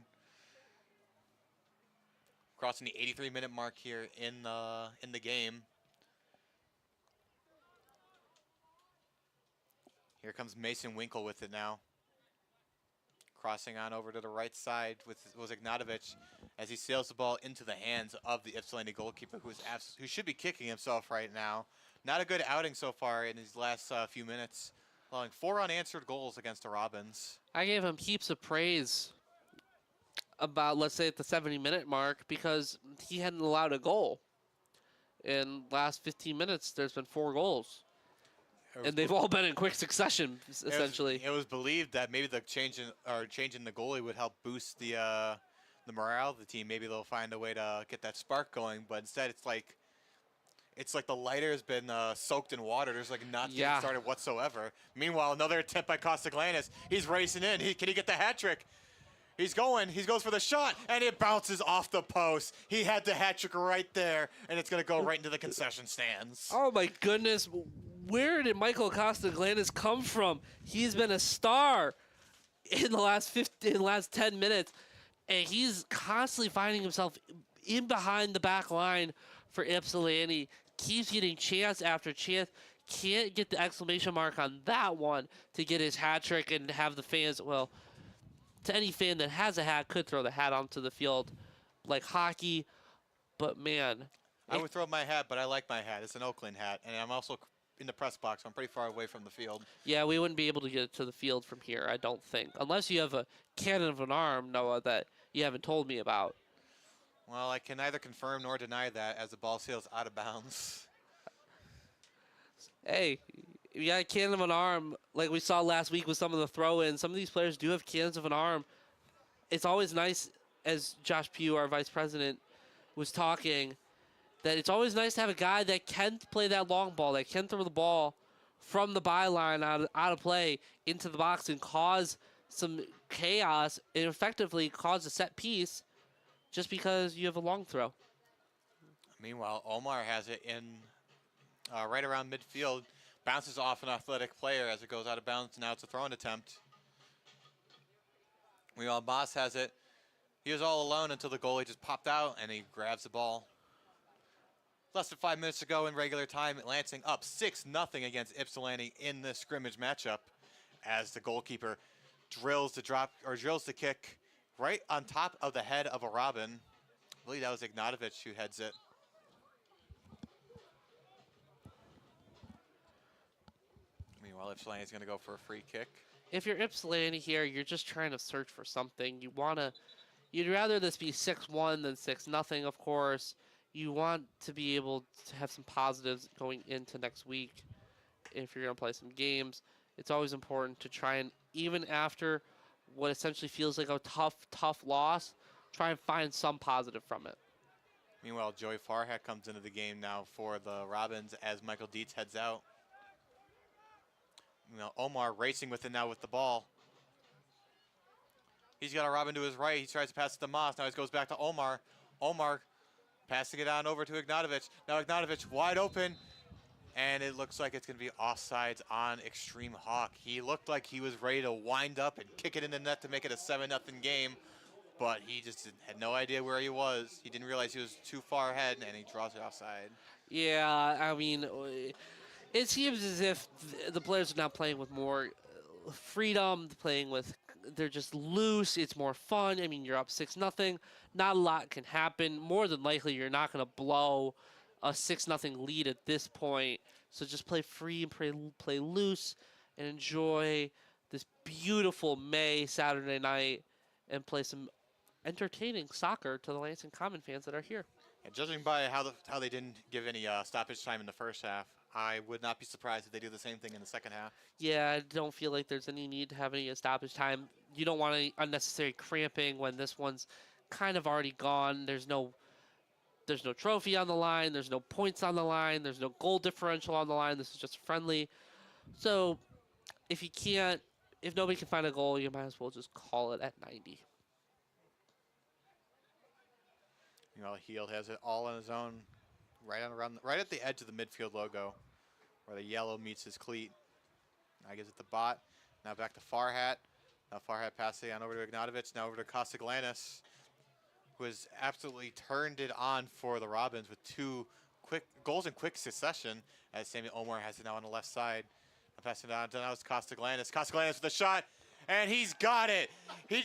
Crossing the 83-minute mark here in the game. Here comes Mason Winkle with it now. Crossing on over to the right side with Ignatovich as he sails the ball into the hands of the Ypsilanti goalkeeper, who should be kicking himself right now. Not a good outing so far in his last few minutes, allowing 4 unanswered goals against the Robins. I gave him heaps of praise about, let's say, at the 70-minute mark because he hadn't allowed a goal. In the last 15 minutes, there's been 4 goals. And they've all been in quick succession, essentially. It was believed that maybe the changing the goalie would help boost the morale of the team. Maybe they'll find a way to get that spark going. But instead, it's like the lighter has been soaked in water. There's like not getting started whatsoever. Meanwhile, another attempt by Costaglanis. He's racing in. Can he get the hat trick? He's going. He goes for the shot, and it bounces off the post. He had the hat trick right there, and it's going to go right into the concession stands. Oh, my goodness. Where did Michael Costaglanis come from? He's been a star in the last 10 minutes, and he's constantly finding himself in behind the back line for Ypsilanti. Keeps getting chance after chance. Can't get the exclamation mark on that one to get his hat trick and have the fans, well, to any fan that has a hat, could throw the hat onto the field like hockey. But, man. I would throw my hat, but I like my hat. It's an Oakland hat, and I'm also in the press box. I'm pretty far away from the field. Yeah, we wouldn't be able to get it to the field from here, I don't think. Unless you have a cannon of an arm, Noah, that you haven't told me about. Well, I can neither confirm nor deny that as the ball sails out of bounds. Hey, you got a cannon of an arm, like we saw last week with some of the throw-ins. Some of these players do have cannons of an arm. It's always nice, as Josh Pugh, our vice president, was talking, that it's always nice to have a guy that can play that long ball, that can throw the ball from the byline out of play into the box and cause some chaos and effectively cause a set piece just because you have a long throw. Meanwhile, Omar has it in right around midfield. Bounces off an athletic player as it goes out of bounds. Now it's a throwing attempt. Meanwhile, Moss has it. He was all alone until the goalie just popped out and he grabs the ball. Less than 5 minutes to go in regular time. Lansing up 6-0 against Ypsilanti in this scrimmage matchup as the goalkeeper drills the kick right on top of the head of a Robin. I believe that was Ignatovich who heads it. Meanwhile, Ypsilanti is going to go for a free kick. If you're Ypsilanti here, you're just trying to search for something. You'd rather this be 6-1 than 6-0, of course. You want to be able to have some positives going into next week. If you're going to play some games, it's always important to try and, even after what essentially feels like a tough loss, try and find some positive from it. Meanwhile, Joey Farhat comes into the game now for the Robins as Michael Dietz heads out. Omar racing with it now with the ball. He's got a Robin to his right. He tries to pass it to Moss. Now he goes back to Omar. Omar passing it on over to Ignatovich. Now Ignatovich wide open. And it looks like it's going to be offsides on Extreme Hawk. He looked like he was ready to wind up and kick it in the net to make it a 7-0 game. But he just had no idea where he was. He didn't realize he was too far ahead, and he draws it offside. Yeah, I mean, it seems as if the players are now playing with more freedom, they're just loose. It's more fun. I mean, you're up 6-0. Not a lot can happen. More than likely, you're not going to blow a 6-0 lead at this point. So just play free and play loose and enjoy this beautiful May Saturday night and play some entertaining soccer to the Lansing Common fans that are here. And judging by how they didn't give any stoppage time in the first half, I would not be surprised if they do the same thing in the second half. Yeah, I don't feel like there's any need to have any stoppage time. You don't want any unnecessary cramping when this one's kind of already gone. There's no There's no trophy on the line. There's no points on the line. There's no goal differential on the line. This is just friendly. So if nobody can find a goal, you might as well just call it at 90. You know, Heald has it all on his own, right at the edge of the midfield logo, where the yellow meets his cleat. Now he gives it to Bot. Now back to Farhat. Now Farhat passing on over to Ignatovich. Now over to Costaglanis, who has absolutely turned it on for the Robins with 2 quick goals in quick succession, as Samuel Omar has it now on the left side. Now passing it on, now it's Costaglanis. Costaglanis with the shot, and he's got it. He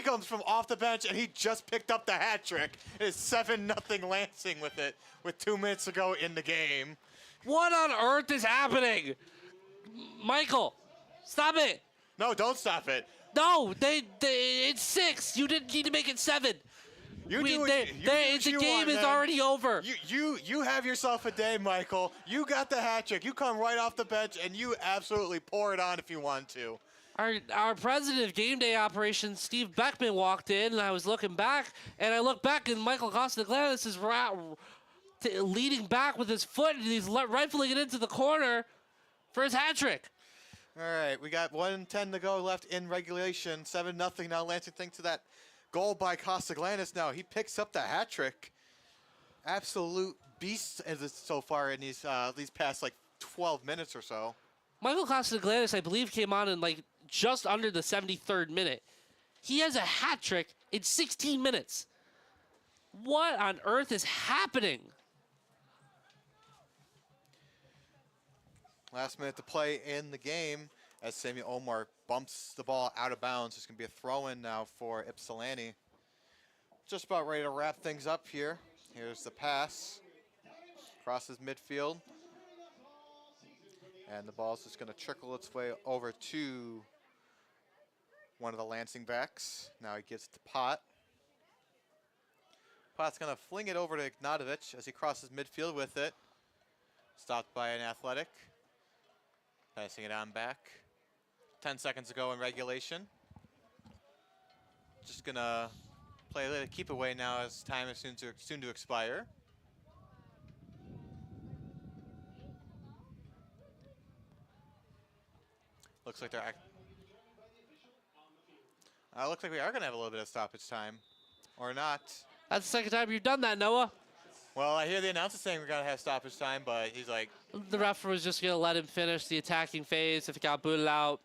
comes from off the bench, and he just picked up the hat trick. It's 7-0 Lansing with it, with 2 minutes to go in the game. What on earth is happening? Michael, stop it. No, don't stop it. No, it's 6. You didn't need to make it 7. The game is already over. You have yourself a day, Michael. You got the hat trick. You come right off the bench, and you absolutely pour it on if you want to. Our president of game day operations, Steve Beckman, walked in, and I was looking back, and I looked back, and Michael Costaglanis is leading back with his foot, and he's rifling it into the corner for his hat trick. All right, we got 1:10 to go left in regulation. 7-0 now. Lansing thanks to that goal by Costaglanis. Now he picks up the hat trick. Absolute beast so far in these past 12 minutes or so. Michael Costaglanis, I believe, came on in just under the 73rd minute. He has a hat trick in 16 minutes. What on earth is happening? Last minute to play in the game as Samuel Omar bumps the ball out of bounds. It's going to be a throw-in now for Ypsilanti. Just about ready to wrap things up here. Here's the pass. Crosses midfield. And the ball's just going to trickle its way over to one of the Lansing backs. Now he gives it to Pot. Pot's going to fling it over to Ignatovich as he crosses midfield with it. Stopped by an Athletic. Passing it on back. 10 seconds to go in regulation. Just going to play a little keep away now as time is soon to expire. Looks like looks like we are going to have a little bit of stoppage time, or not. That's the second time you've done that, Noah. Well, I hear the announcer saying we're going to have stoppage time, but he's like... The ref was just going to let him finish the attacking phase. If it got booted out,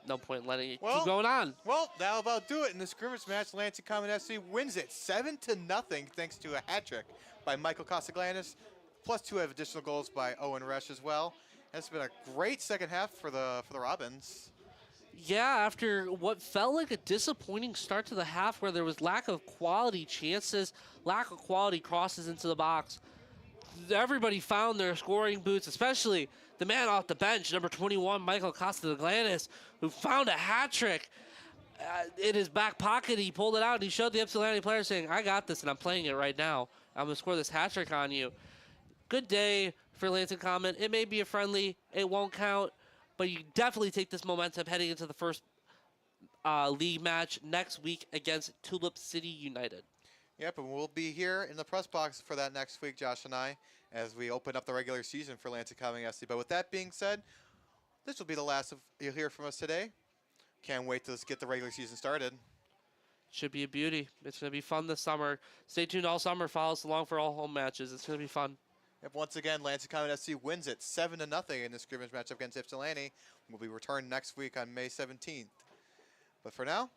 no point in letting it keep going on. Well, that'll about do it in the scrimmage match. Lansing Common FC wins it 7-0 thanks to a hat trick by Michael Costaglanis, plus 2 additional goals by Owen Resch as well. It's been a great second half for the Robins. Yeah, after what felt like a disappointing start to the half where there was lack of quality chances, lack of quality crosses into the box, everybody found their scoring boots, especially the man off the bench, number 21, Michael Costaglanis, who found a hat trick in his back pocket. He pulled it out, and he showed the Ypsilanti player saying, I got this, and I'm playing it right now. I'm going to score this hat trick on you. Good day for Lansing Common. It may be a friendly. It won't count. But you definitely take this momentum heading into the first league match next week against Tulip City United. Yep, and we'll be here in the press box for that next week, Josh and I, as we open up the regular season for Lansing Common FC. But with that being said, this will be the last you'll hear from us today. Can't wait to get the regular season started. Should be a beauty. It's going to be fun this summer. Stay tuned all summer. Follow us along for all home matches. It's going to be fun. Yep, once again, Lansing Common FC wins it 7-0 in the scrimmage matchup against Ypsilanti. We'll be returned next week on May 17th. But for now,